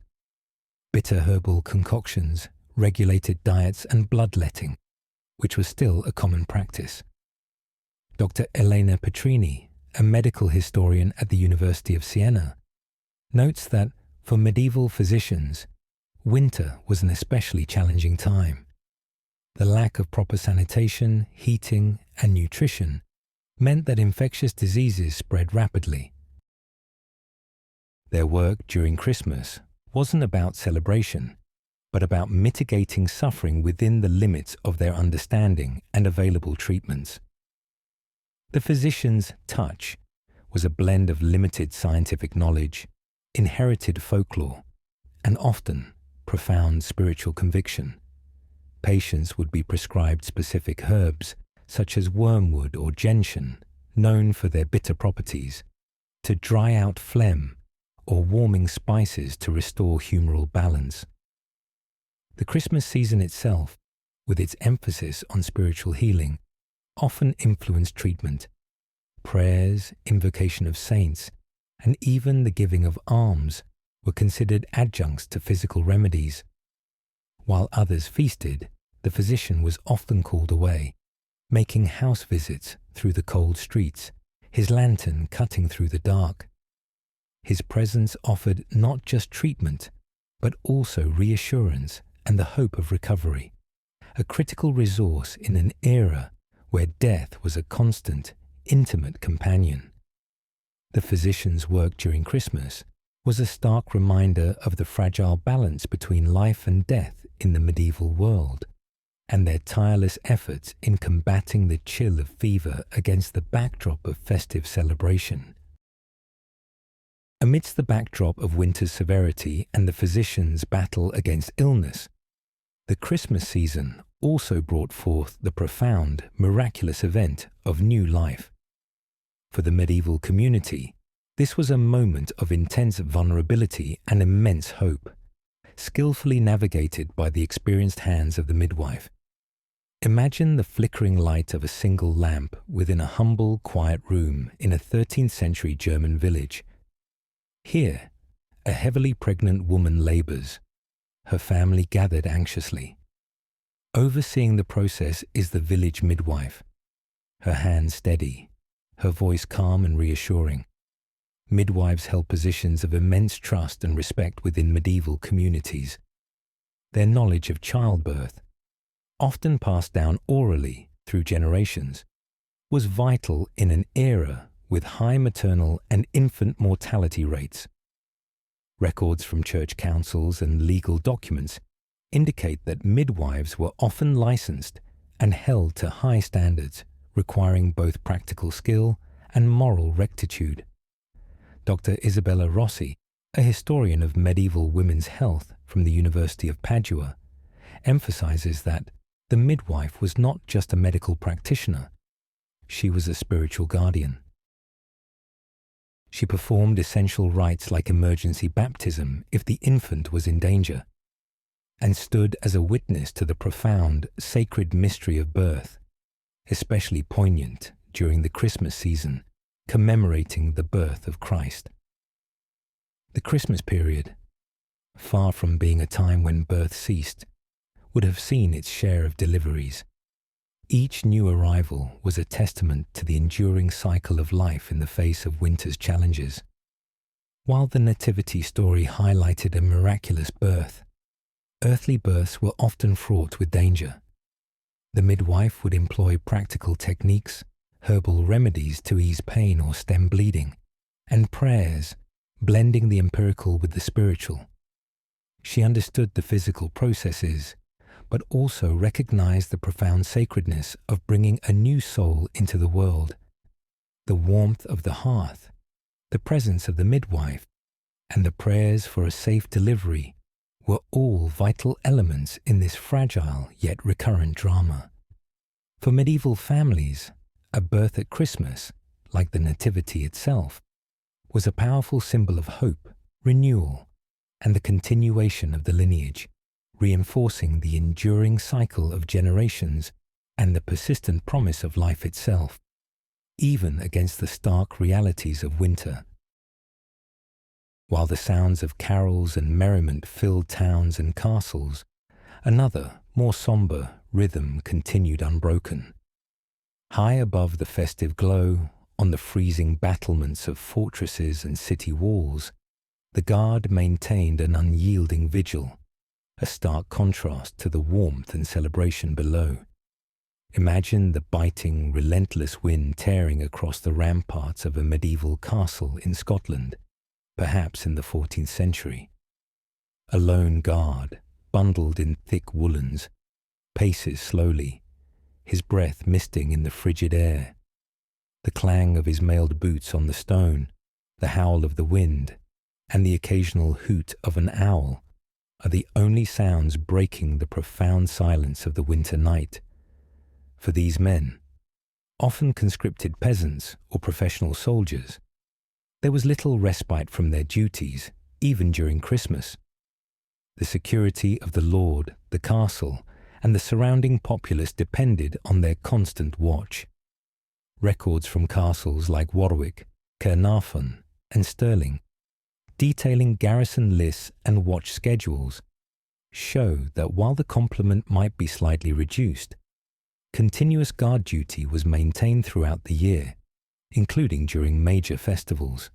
Speaker 1: bitter herbal concoctions, regulated diets, and bloodletting, which was still a common practice. Dr. Elena Petrini, a medical historian at the University of Siena, notes that for medieval physicians, winter was an especially challenging time. The lack of proper sanitation, heating, and nutrition meant that infectious diseases spread rapidly. Their work during Christmas wasn't about celebration, but about mitigating suffering within the limits of their understanding and available treatments. The physician's touch was a blend of limited scientific knowledge, inherited folklore, and often profound spiritual conviction. Patients would be prescribed specific herbs, such as wormwood or gentian, known for their bitter properties, to dry out phlegm or warming spices to restore humoral balance. The Christmas season itself, with its emphasis on spiritual healing, often influenced treatment. Prayers, invocation of saints, and even the giving of alms were considered adjuncts to physical remedies. While others feasted, the physician was often called away, making house visits through the cold streets, his lantern cutting through the dark. His presence offered not just treatment, but also reassurance and the hope of recovery, a critical resource in an era where death was a constant, intimate companion. The physician's work during Christmas was a stark reminder of the fragile balance between life and death in the medieval world, and their tireless efforts in combating the chill of fever against the backdrop of festive celebration. Amidst the backdrop of winter's severity and the physician's battle against illness, the Christmas season also brought forth the profound, miraculous event of new life. For the medieval community, this was a moment of intense vulnerability and immense hope, skillfully navigated by the experienced hands of the midwife. Imagine the flickering light of a single lamp within a humble, quiet room in a 13th century German village. Here, a heavily pregnant woman labors, her family gathered anxiously. Overseeing the process is the village midwife, her hands steady, her voice calm and reassuring. Midwives held positions of immense trust and respect within medieval communities. Their knowledge of childbirth, often passed down orally through generations, was vital in an era with high maternal and infant mortality rates. Records from church councils and legal documents indicate that midwives were often licensed and held to high standards, requiring both practical skill and moral rectitude. Dr. Isabella Rossi, a historian of medieval women's health from the University of Padua, emphasizes that the midwife was not just a medical practitioner, she was a spiritual guardian. She performed essential rites like emergency baptism if the infant was in danger, and stood as a witness to the profound, sacred mystery of birth, especially poignant during the Christmas season, commemorating the birth of Christ. The Christmas period, far from being a time when birth ceased, would have seen its share of deliveries. Each new arrival was a testament to the enduring cycle of life in the face of winter's challenges. While the nativity story highlighted a miraculous birth, earthly births were often fraught with danger. The midwife would employ practical techniques, herbal remedies to ease pain or stem bleeding, and prayers, blending the empirical with the spiritual. She understood the physical processes, but also recognized the profound sacredness of bringing a new soul into the world. The warmth of the hearth, the presence of the midwife, and the prayers for a safe delivery were all vital elements in this fragile yet recurrent drama. For medieval families, a birth at Christmas, like the Nativity itself, was a powerful symbol of hope, renewal, and the continuation of the lineage, reinforcing the enduring cycle of generations and the persistent promise of life itself, even against the stark realities of winter. While the sounds of carols and merriment filled towns and castles, another, more sombre, rhythm continued unbroken. High above the festive glow, on the freezing battlements of fortresses and city walls, the guard maintained an unyielding vigil, a stark contrast to the warmth and celebration below. Imagine the biting, relentless wind tearing across the ramparts of a medieval castle in Scotland, perhaps in the 14th century. A lone guard, bundled in thick woolens, paces slowly, his breath misting in the frigid air. The clang of his mailed boots on the stone, the howl of the wind, and the occasional hoot of an owl are the only sounds breaking the profound silence of the winter night. For these men, often conscripted peasants or professional soldiers, there was little respite from their duties, even during Christmas. The security of the lord, the castle, and the surrounding populace depended on their constant watch. Records from castles like Warwick, Caernarfon, and Stirling, detailing garrison lists and watch schedules, show that while the complement might be slightly reduced, continuous guard duty was maintained throughout the year, including during major festivals.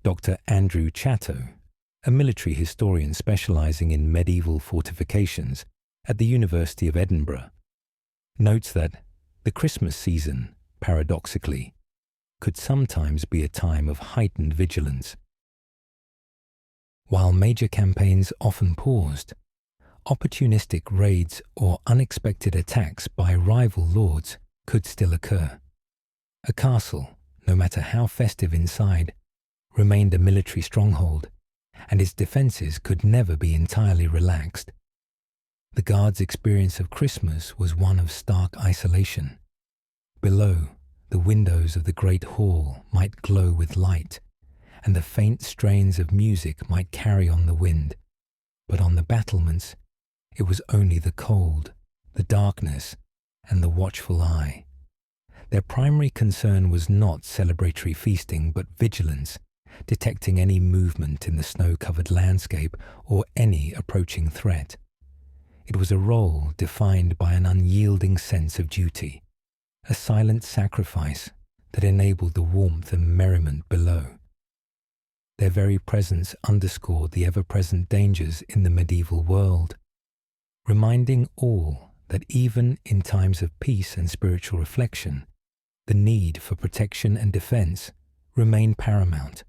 Speaker 1: Dr. Andrew Chatto, a military historian specializing in medieval fortifications at the University of Edinburgh, notes that the Christmas season, paradoxically, could sometimes be a time of heightened vigilance. While major campaigns often paused, opportunistic raids or unexpected attacks by rival lords could still occur. A castle, no matter how festive inside, remained a military stronghold, and its defences could never be entirely relaxed. The guards' experience of Christmas was one of stark isolation. Below, the windows of the great hall might glow with light, and the faint strains of music might carry on the wind, but on the battlements, it was only the cold, the darkness, and the watchful eye. Their primary concern was not celebratory feasting, but vigilance, detecting any movement in the snow-covered landscape or any approaching threat. It was a role defined by an unyielding sense of duty, a silent sacrifice that enabled the warmth and merriment below. Their very presence underscored the ever-present dangers in the medieval world, reminding all that even in times of peace and spiritual reflection, the need for protection and defense remained paramount.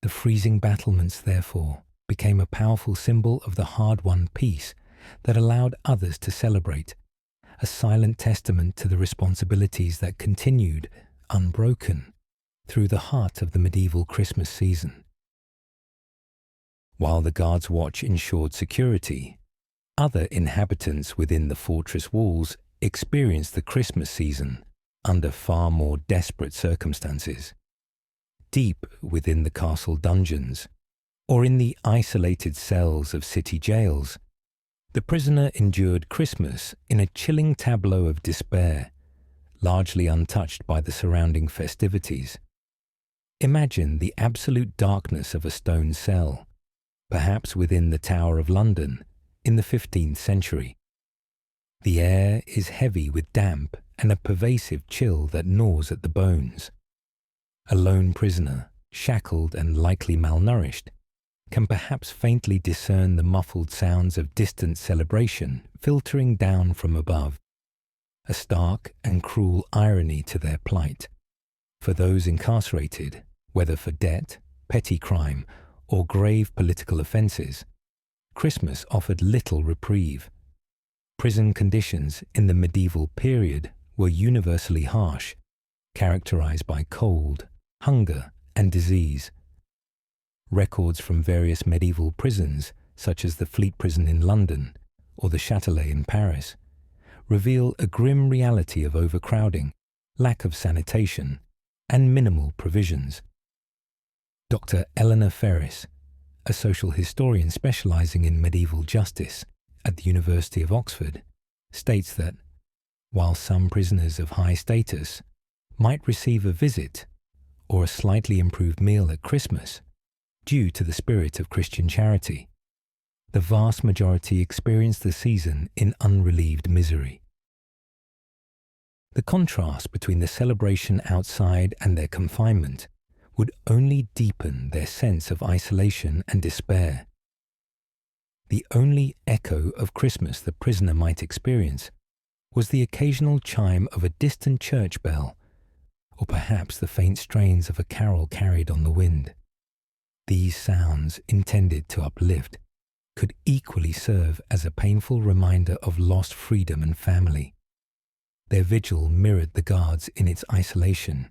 Speaker 1: The freezing battlements, therefore, became a powerful symbol of the hard-won peace that allowed others to celebrate, a silent testament to the responsibilities that continued, unbroken, through the heart of the medieval Christmas season. While the guards' watch ensured security, other inhabitants within the fortress walls experienced the Christmas season under far more desperate circumstances. Deep within the castle dungeons, or in the isolated cells of city jails, the prisoner endured Christmas in a chilling tableau of despair, largely untouched by the surrounding festivities. Imagine the absolute darkness of a stone cell, perhaps within the Tower of London, in the 15th century. The air is heavy with damp and a pervasive chill that gnaws at the bones. A lone prisoner, shackled and likely malnourished, can perhaps faintly discern the muffled sounds of distant celebration filtering down from above. A stark and cruel irony to their plight. For those incarcerated, whether for debt, petty crime, or grave political offences, Christmas offered little reprieve. Prison conditions in the medieval period were universally harsh, characterized by cold, hunger, and disease. Records from various medieval prisons, such as the Fleet Prison in London or the Châtelet in Paris, reveal a grim reality of overcrowding, lack of sanitation, and minimal provisions. Dr. Eleanor Ferris, a social historian specializing in medieval justice at the University of Oxford, states that, while some prisoners of high status might receive a visit or a slightly improved meal at Christmas due to the spirit of Christian charity, the vast majority experienced the season in unrelieved misery. The contrast between the celebration outside and their confinement would only deepen their sense of isolation and despair. The only echo of Christmas the prisoner might experience was the occasional chime of a distant church bell, or perhaps the faint strains of a carol carried on the wind. These sounds, intended to uplift, could equally serve as a painful reminder of lost freedom and family. Their vigil mirrored the guards in its isolation,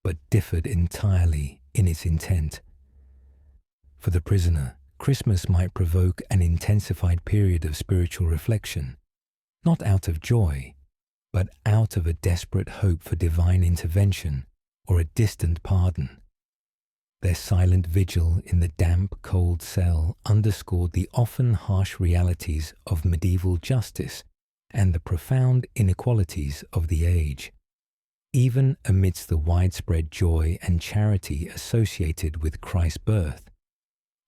Speaker 1: but differed entirely in its intent. For the prisoner, Christmas might provoke an intensified period of spiritual reflection, not out of joy, but out of a desperate hope for divine intervention or a distant pardon. Their silent vigil in the damp, cold cell underscored the often harsh realities of medieval justice and the profound inequalities of the age. Even amidst the widespread joy and charity associated with Christ's birth,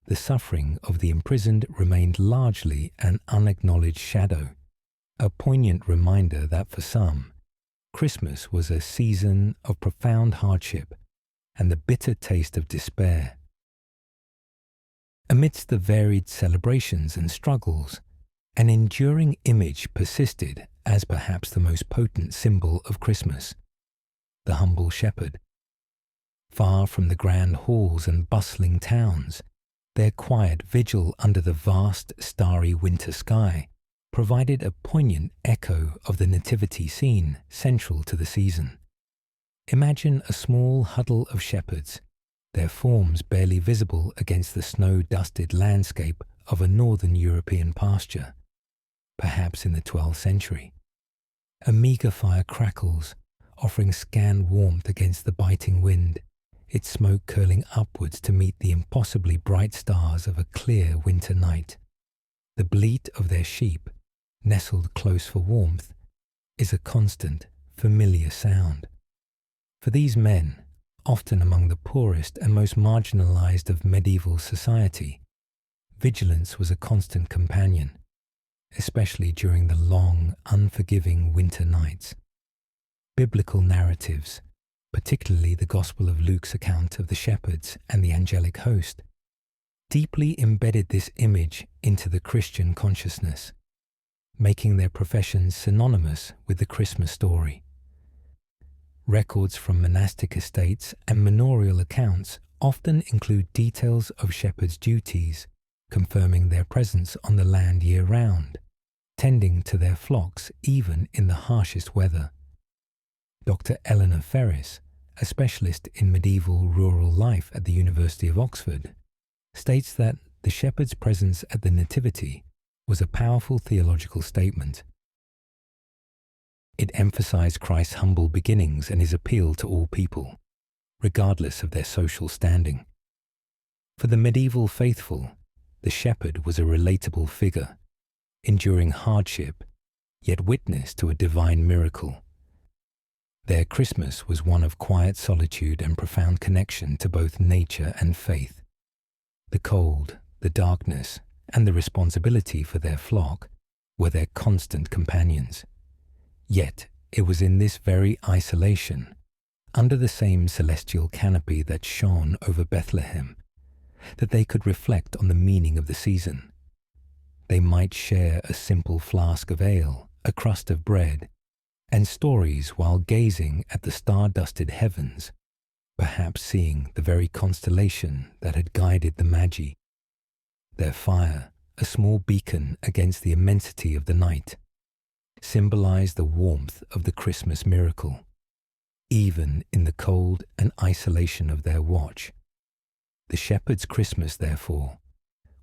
Speaker 1: the suffering of the imprisoned remained largely an unacknowledged shadow, a poignant reminder that for some, Christmas was a season of profound hardship and the bitter taste of despair. Amidst the varied celebrations and struggles, an enduring image persisted as perhaps the most potent symbol of Christmas: the humble shepherd. Far from the grand halls and bustling towns, their quiet vigil under the vast, starry winter sky provided a poignant echo of the nativity scene central to the season. Imagine a small huddle of shepherds, their forms barely visible against the snow-dusted landscape of a northern European pasture, perhaps in the 12th century. A meagre fire crackles, offering scant warmth against the biting wind, its smoke curling upwards to meet the impossibly bright stars of a clear winter night. The bleat of their sheep, nestled close for warmth, is a constant, familiar sound. For these men, often among the poorest and most marginalized of medieval society, vigilance was a constant companion, especially during the long, unforgiving winter nights. Biblical narratives, particularly the Gospel of Luke's account of the shepherds and the angelic host, deeply embedded this image into the Christian consciousness, making their professions synonymous with the Christmas story. Records from monastic estates and manorial accounts often include details of shepherds' duties, confirming their presence on the land year-round, tending to their flocks even in the harshest weather. Dr. Eleanor Ferris, a specialist in medieval rural life at the University of Oxford, states that the shepherd's presence at the Nativity was a powerful theological statement. It emphasized Christ's humble beginnings and his appeal to all people, regardless of their social standing. For the medieval faithful, the shepherd was a relatable figure, enduring hardship, yet witness to a divine miracle. Their Christmas was one of quiet solitude and profound connection to both nature and faith. The cold, the darkness, and the responsibility for their flock were their constant companions. Yet it was in this very isolation, under the same celestial canopy that shone over Bethlehem, that they could reflect on the meaning of the season. They might share a simple flask of ale, a crust of bread, and stories while gazing at the star-dusted heavens, perhaps seeing the very constellation that had guided the Magi. Their fire, a small beacon against the immensity of the night, symbolized the warmth of the Christmas miracle, even in the cold and isolation of their watch. The shepherd's Christmas, therefore,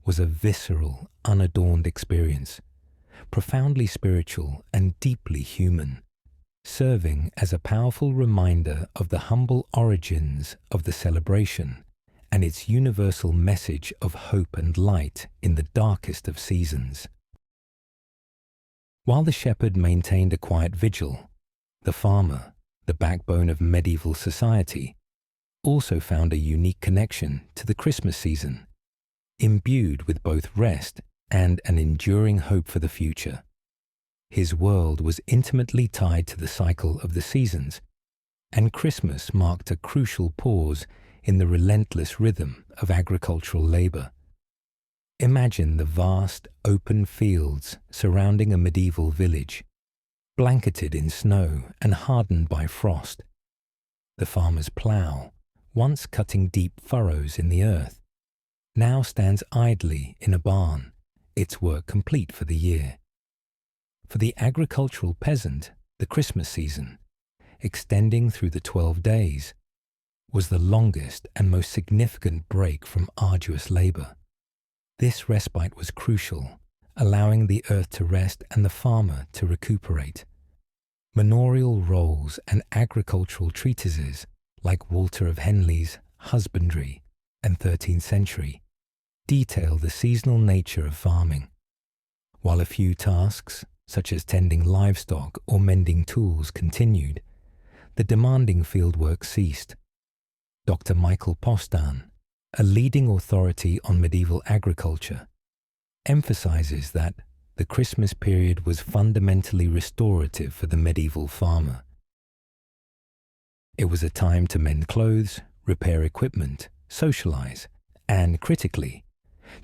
Speaker 1: was a visceral, unadorned experience, profoundly spiritual and deeply human, serving as a powerful reminder of the humble origins of the celebration and its universal message of hope and light in the darkest of seasons. While the shepherd maintained a quiet vigil, the farmer, the backbone of medieval society, also found a unique connection to the Christmas season, imbued with both rest and an enduring hope for the future. His world was intimately tied to the cycle of the seasons, and Christmas marked a crucial pause in the relentless rhythm of agricultural labor. Imagine the vast, open fields surrounding a medieval village, blanketed in snow and hardened by frost. The farmer's plough, once cutting deep furrows in the earth, now stands idly in a barn, its work complete for the year. For the agricultural peasant, the Christmas season, extending through the 12 days, was the longest and most significant break from arduous labor. This respite was crucial, allowing the earth to rest and the farmer to recuperate. Manorial roles and agricultural treatises, like Walter of Henley's Husbandry, and 13th century detail the seasonal nature of farming. While a few tasks, such as tending livestock or mending tools, continued, the demanding fieldwork ceased. Dr. Michael Postan, a leading authority on medieval agriculture, emphasizes that the Christmas period was fundamentally restorative for the medieval farmer. It was a time to mend clothes, repair equipment, socialize, and, critically,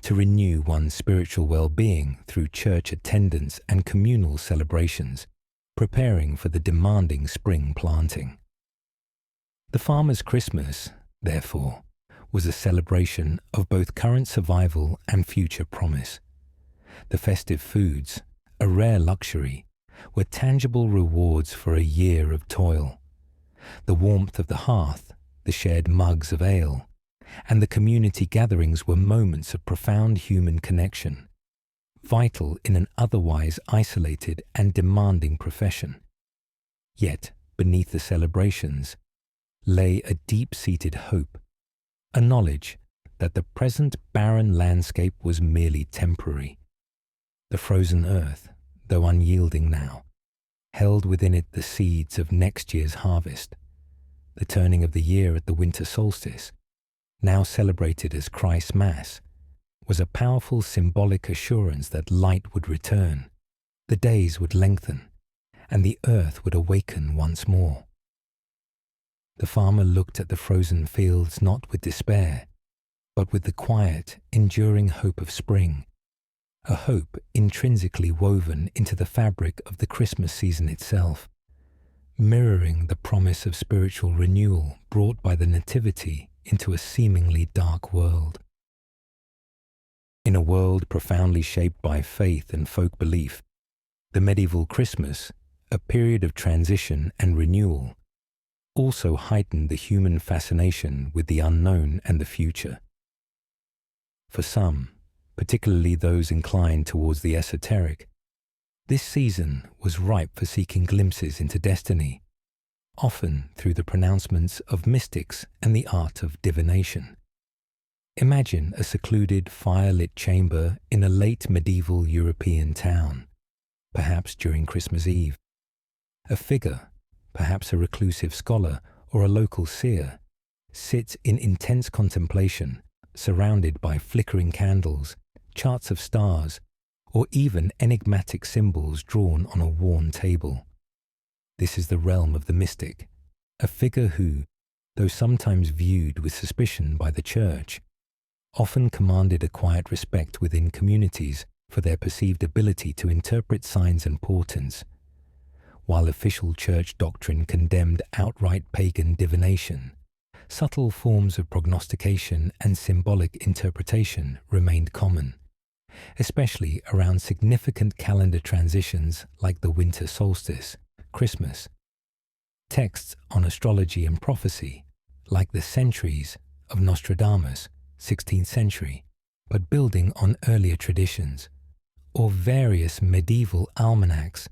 Speaker 1: to renew one's spiritual well-being through church attendance and communal celebrations, preparing for the demanding spring planting. The farmer's Christmas, therefore, was a celebration of both current survival and future promise. The festive foods, a rare luxury, were tangible rewards for a year of toil. The warmth of the hearth, the shared mugs of ale, and the community gatherings were moments of profound human connection, vital in an otherwise isolated and demanding profession. Yet, beneath the celebrations, lay a deep-seated hope, a knowledge that the present barren landscape was merely temporary. The frozen earth, though unyielding now, held within it the seeds of next year's harvest. The turning of the year at the winter solstice, now celebrated as Christ's Mass, was a powerful symbolic assurance that light would return, the days would lengthen, and the earth would awaken once more. The farmer looked at the frozen fields not with despair, but with the quiet, enduring hope of spring, a hope intrinsically woven into the fabric of the Christmas season itself, mirroring the promise of spiritual renewal brought by the Nativity into a seemingly dark world. In a world profoundly shaped by faith and folk belief, the medieval Christmas, a period of transition and renewal, also heightened the human fascination with the unknown and the future. For some, particularly those inclined towards the esoteric, this season was ripe for seeking glimpses into destiny, often through the pronouncements of mystics and the art of divination. Imagine a secluded, fire-lit chamber in a late medieval European town, perhaps during Christmas Eve. A figure, perhaps a reclusive scholar or a local seer, sits in intense contemplation, surrounded by flickering candles, charts of stars, or even enigmatic symbols drawn on a worn table. This is the realm of the mystic, a figure who, though sometimes viewed with suspicion by the Church, often commanded a quiet respect within communities for their perceived ability to interpret signs and portents. While official Church doctrine condemned outright pagan divination, subtle forms of prognostication and symbolic interpretation remained common, especially around significant calendar transitions like the winter solstice, Christmas. Texts on astrology and prophecy, like the Centuries of Nostradamus, 16th century, but building on earlier traditions, or various medieval almanacs,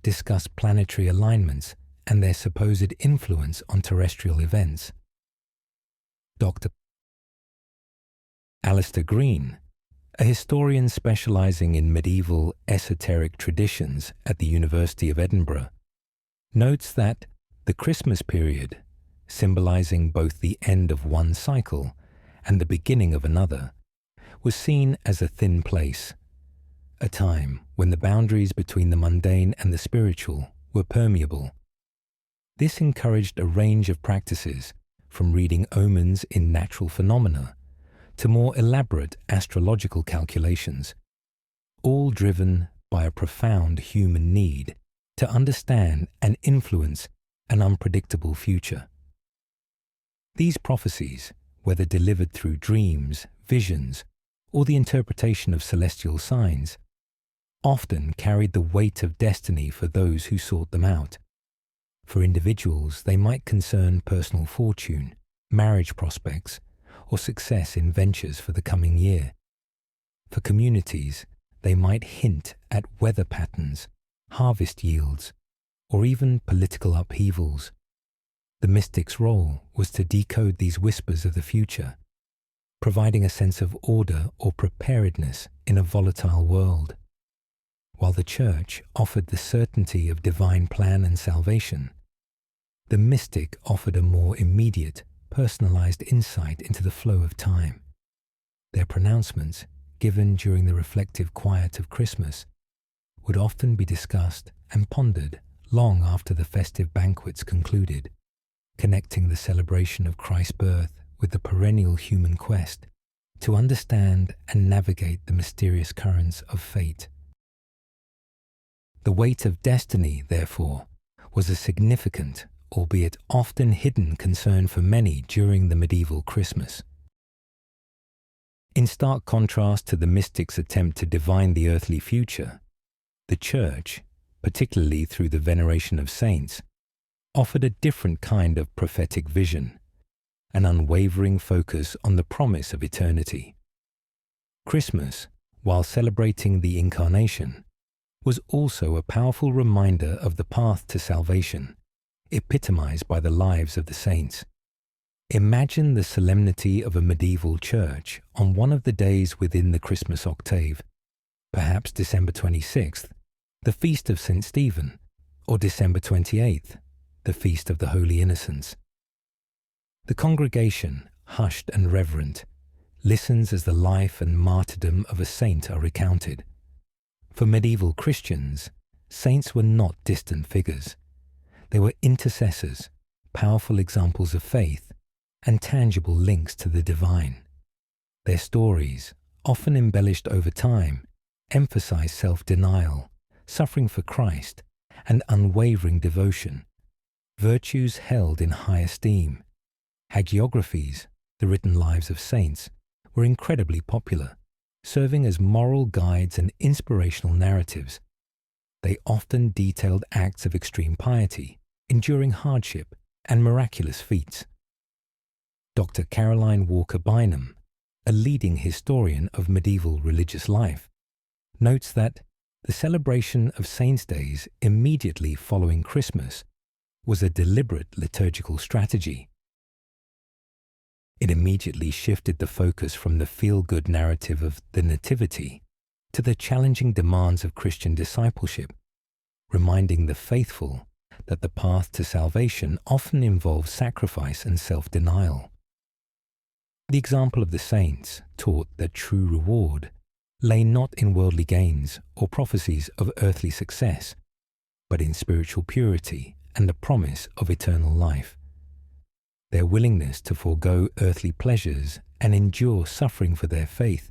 Speaker 1: discuss planetary alignments and their supposed influence on terrestrial events. Dr. Alistair Green, a historian specializing in medieval esoteric traditions at the University of Edinburgh, notes that the Christmas period, symbolizing both the end of one cycle and the beginning of another, was seen as a thin place, a time when the boundaries between the mundane and the spiritual were permeable. This encouraged a range of practices, from reading omens in natural phenomena to more elaborate astrological calculations, all driven by a profound human need to understand and influence an unpredictable future. These prophecies, whether delivered through dreams, visions, or the interpretation of celestial signs, often carried the weight of destiny for those who sought them out. For individuals, they might concern personal fortune, marriage prospects, or success in ventures for the coming year. For communities, they might hint at weather patterns, harvest yields, or even political upheavals. The mystic's role was to decode these whispers of the future, providing a sense of order or preparedness in a volatile world. While the Church offered the certainty of divine plan and salvation, the mystic offered a more immediate, personalized insight into the flow of time. Their pronouncements, given during the reflective quiet of Christmas, would often be discussed and pondered long after the festive banquets concluded, connecting the celebration of Christ's birth with the perennial human quest to understand and navigate the mysterious currents of fate. The weight of destiny, therefore, was a significant, albeit often hidden concern for many during the medieval Christmas. In stark contrast to the mystics' attempt to divine the earthly future, the Church, particularly through the veneration of saints, offered a different kind of prophetic vision, an unwavering focus on the promise of eternity. Christmas, while celebrating the Incarnation, was also a powerful reminder of the path to salvation, epitomized by the lives of the saints. Imagine the solemnity of a medieval church on one of the days within the Christmas octave, perhaps December 26th, the Feast of St. Stephen, or December 28th, the Feast of the Holy Innocents. The congregation, hushed and reverent, listens as the life and martyrdom of a saint are recounted. For medieval Christians, saints were not distant figures. They were intercessors, powerful examples of faith, and tangible links to the divine. Their stories, often embellished over time, emphasize self-denial, suffering for Christ, and unwavering devotion, virtues held in high esteem. Hagiographies, the written lives of saints, were incredibly popular, serving as moral guides and inspirational narratives. They often detailed acts of extreme piety, enduring hardship, and miraculous feats. Dr. Caroline Walker Bynum, a leading historian of medieval religious life, notes that the celebration of Saints' Days immediately following Christmas was a deliberate liturgical strategy. It immediately shifted the focus from the feel-good narrative of the Nativity to the challenging demands of Christian discipleship, reminding the faithful that the path to salvation often involves sacrifice and self-denial. The example of the saints taught that true reward lay not in worldly gains or prophecies of earthly success, but in spiritual purity and the promise of eternal life. Their willingness to forego earthly pleasures and endure suffering for their faith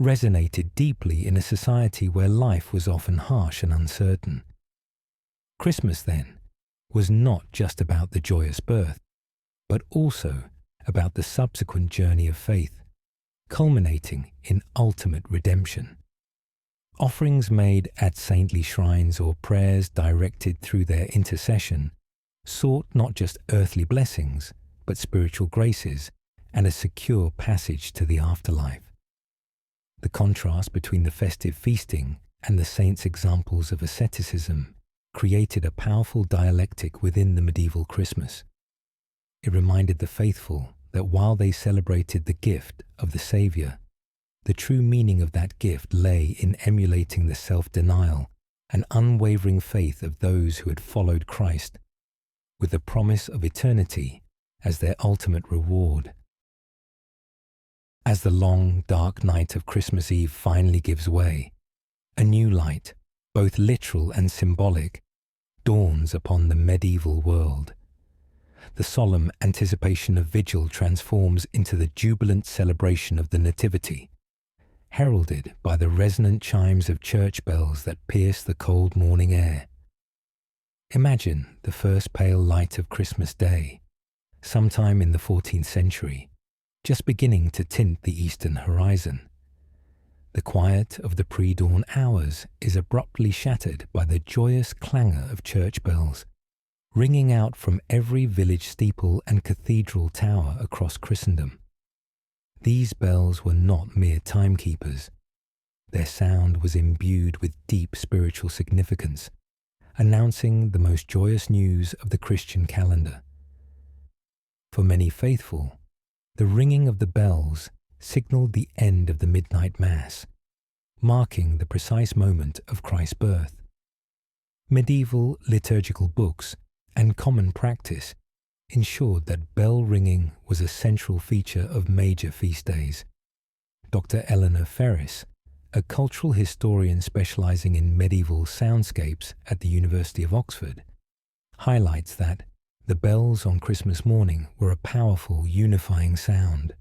Speaker 1: resonated deeply in a society where life was often harsh and uncertain. Christmas, then, was not just about the joyous birth, but also about the subsequent journey of faith, culminating in ultimate redemption. Offerings made at saintly shrines or prayers directed through their intercession sought not just earthly blessings, but spiritual graces and a secure passage to the afterlife. The contrast between the festive feasting and the saints' examples of asceticism created a powerful dialectic within the medieval Christmas. It reminded the faithful that while they celebrated the gift of the Saviour, the true meaning of that gift lay in emulating the self-denial and unwavering faith of those who had followed Christ, with the promise of eternity as their ultimate reward. As the long, dark night of Christmas Eve finally gives way, a new light, both literal and symbolic, dawns upon the medieval world. The solemn anticipation of vigil transforms into the jubilant celebration of the Nativity, heralded by the resonant chimes of church bells that pierce the cold morning air. Imagine the first pale light of Christmas Day, sometime in the 14th century, just beginning to tint the eastern horizon. The quiet of the pre-dawn hours is abruptly shattered by the joyous clangor of church bells, ringing out from every village steeple and cathedral tower across Christendom. These bells were not mere timekeepers. Their sound was imbued with deep spiritual significance, announcing the most joyous news of the Christian calendar. For many faithful, the ringing of the bells signaled the end of the midnight mass, marking the precise moment of Christ's birth. Medieval liturgical books and common practice ensured that bell ringing was a central feature of major feast days. Dr. Eleanor Ferris, a cultural historian specializing in medieval soundscapes at the University of Oxford, highlights that the bells on Christmas morning were a powerful unifying sound.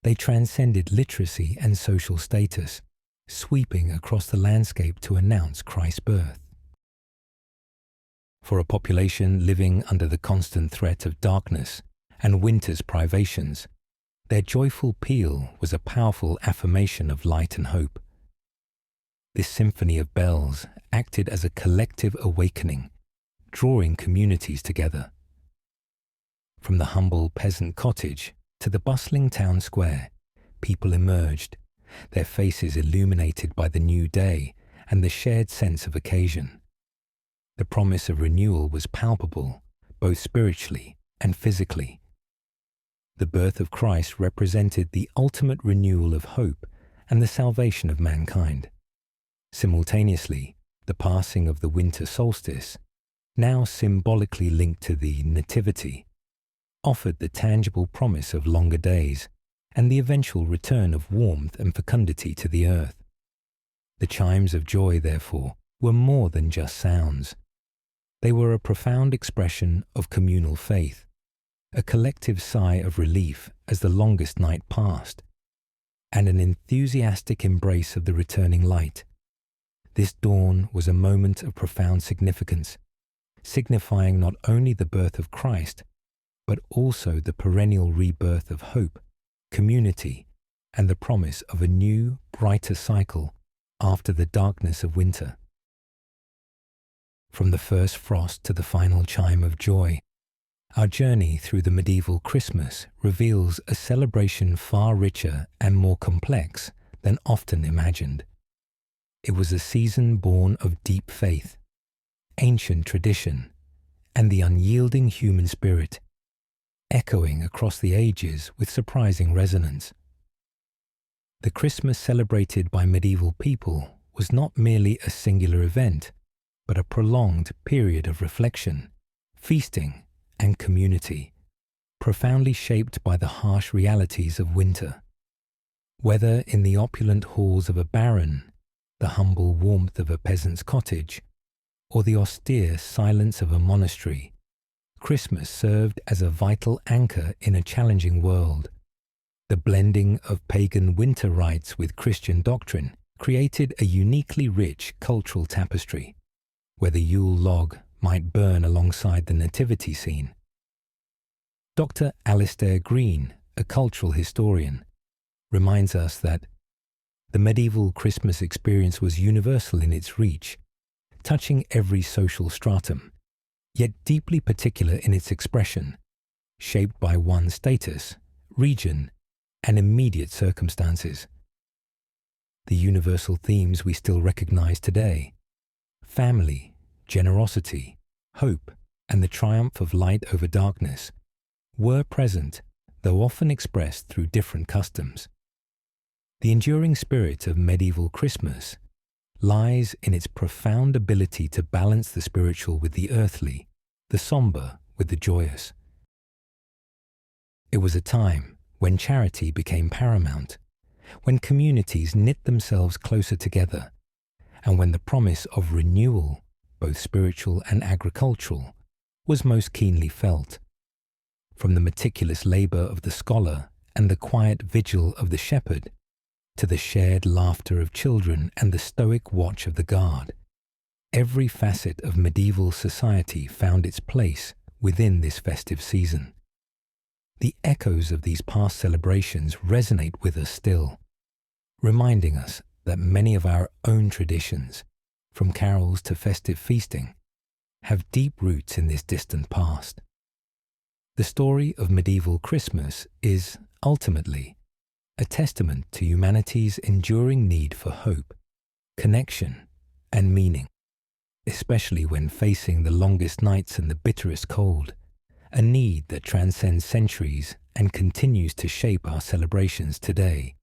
Speaker 1: They transcended literacy and social status, sweeping across the landscape to announce Christ's birth. For a population living under the constant threat of darkness and winter's privations, their joyful peal was a powerful affirmation of light and hope. This symphony of bells acted as a collective awakening, drawing communities together. From the humble peasant cottage to the bustling town square, people emerged, their faces illuminated by the new day and the shared sense of occasion. The promise of renewal was palpable, both spiritually and physically. The birth of Christ represented the ultimate renewal of hope and the salvation of mankind. Simultaneously, the passing of the winter solstice, now symbolically linked to the Nativity, offered the tangible promise of longer days and the eventual return of warmth and fecundity to the earth. The chimes of joy, therefore, were more than just sounds. They were a profound expression of communal faith, a collective sigh of relief as the longest night passed, and an enthusiastic embrace of the returning light. This dawn was a moment of profound significance, signifying not only the birth of Christ, but also the perennial rebirth of hope, community, and the promise of a new, brighter cycle after the darkness of winter. From the first frost to the final chime of joy, our journey through the medieval Christmas reveals a celebration far richer and more complex than often imagined. It was a season born of deep faith, ancient tradition, and the unyielding human spirit, echoing across the ages with surprising resonance. The Christmas celebrated by medieval people was not merely a singular event, but a prolonged period of reflection, feasting, and community, profoundly shaped by the harsh realities of winter. Whether in the opulent halls of a baron, the humble warmth of a peasant's cottage, or the austere silence of a monastery, Christmas served as a vital anchor in a challenging world. The blending of pagan winter rites with Christian doctrine created a uniquely rich cultural tapestry, where the Yule log might burn alongside the nativity scene. Dr. Alistair Green, a cultural historian, reminds us that the medieval Christmas experience was universal in its reach, touching every social stratum, yet deeply particular in its expression, shaped by one's status, region, and immediate circumstances. The universal themes we still recognize today, family, generosity, hope, and the triumph of light over darkness, were present, though often expressed through different customs. The enduring spirit of medieval Christmas lies in its profound ability to balance the spiritual with the earthly, the somber with the joyous. It was a time when charity became paramount, when communities knit themselves closer together, and when the promise of renewal, both spiritual and agricultural, was most keenly felt. From the meticulous labor of the scholar and the quiet vigil of the shepherd, to the shared laughter of children and the stoic watch of the guard, every facet of medieval society found its place within this festive season. The echoes of these past celebrations resonate with us still, reminding us that many of our own traditions, from carols to festive feasting, have deep roots in this distant past. The story of medieval Christmas is, ultimately, a testament to humanity's enduring need for hope, connection, and meaning, especially when facing the longest nights and the bitterest cold, a need that transcends centuries and continues to shape our celebrations today.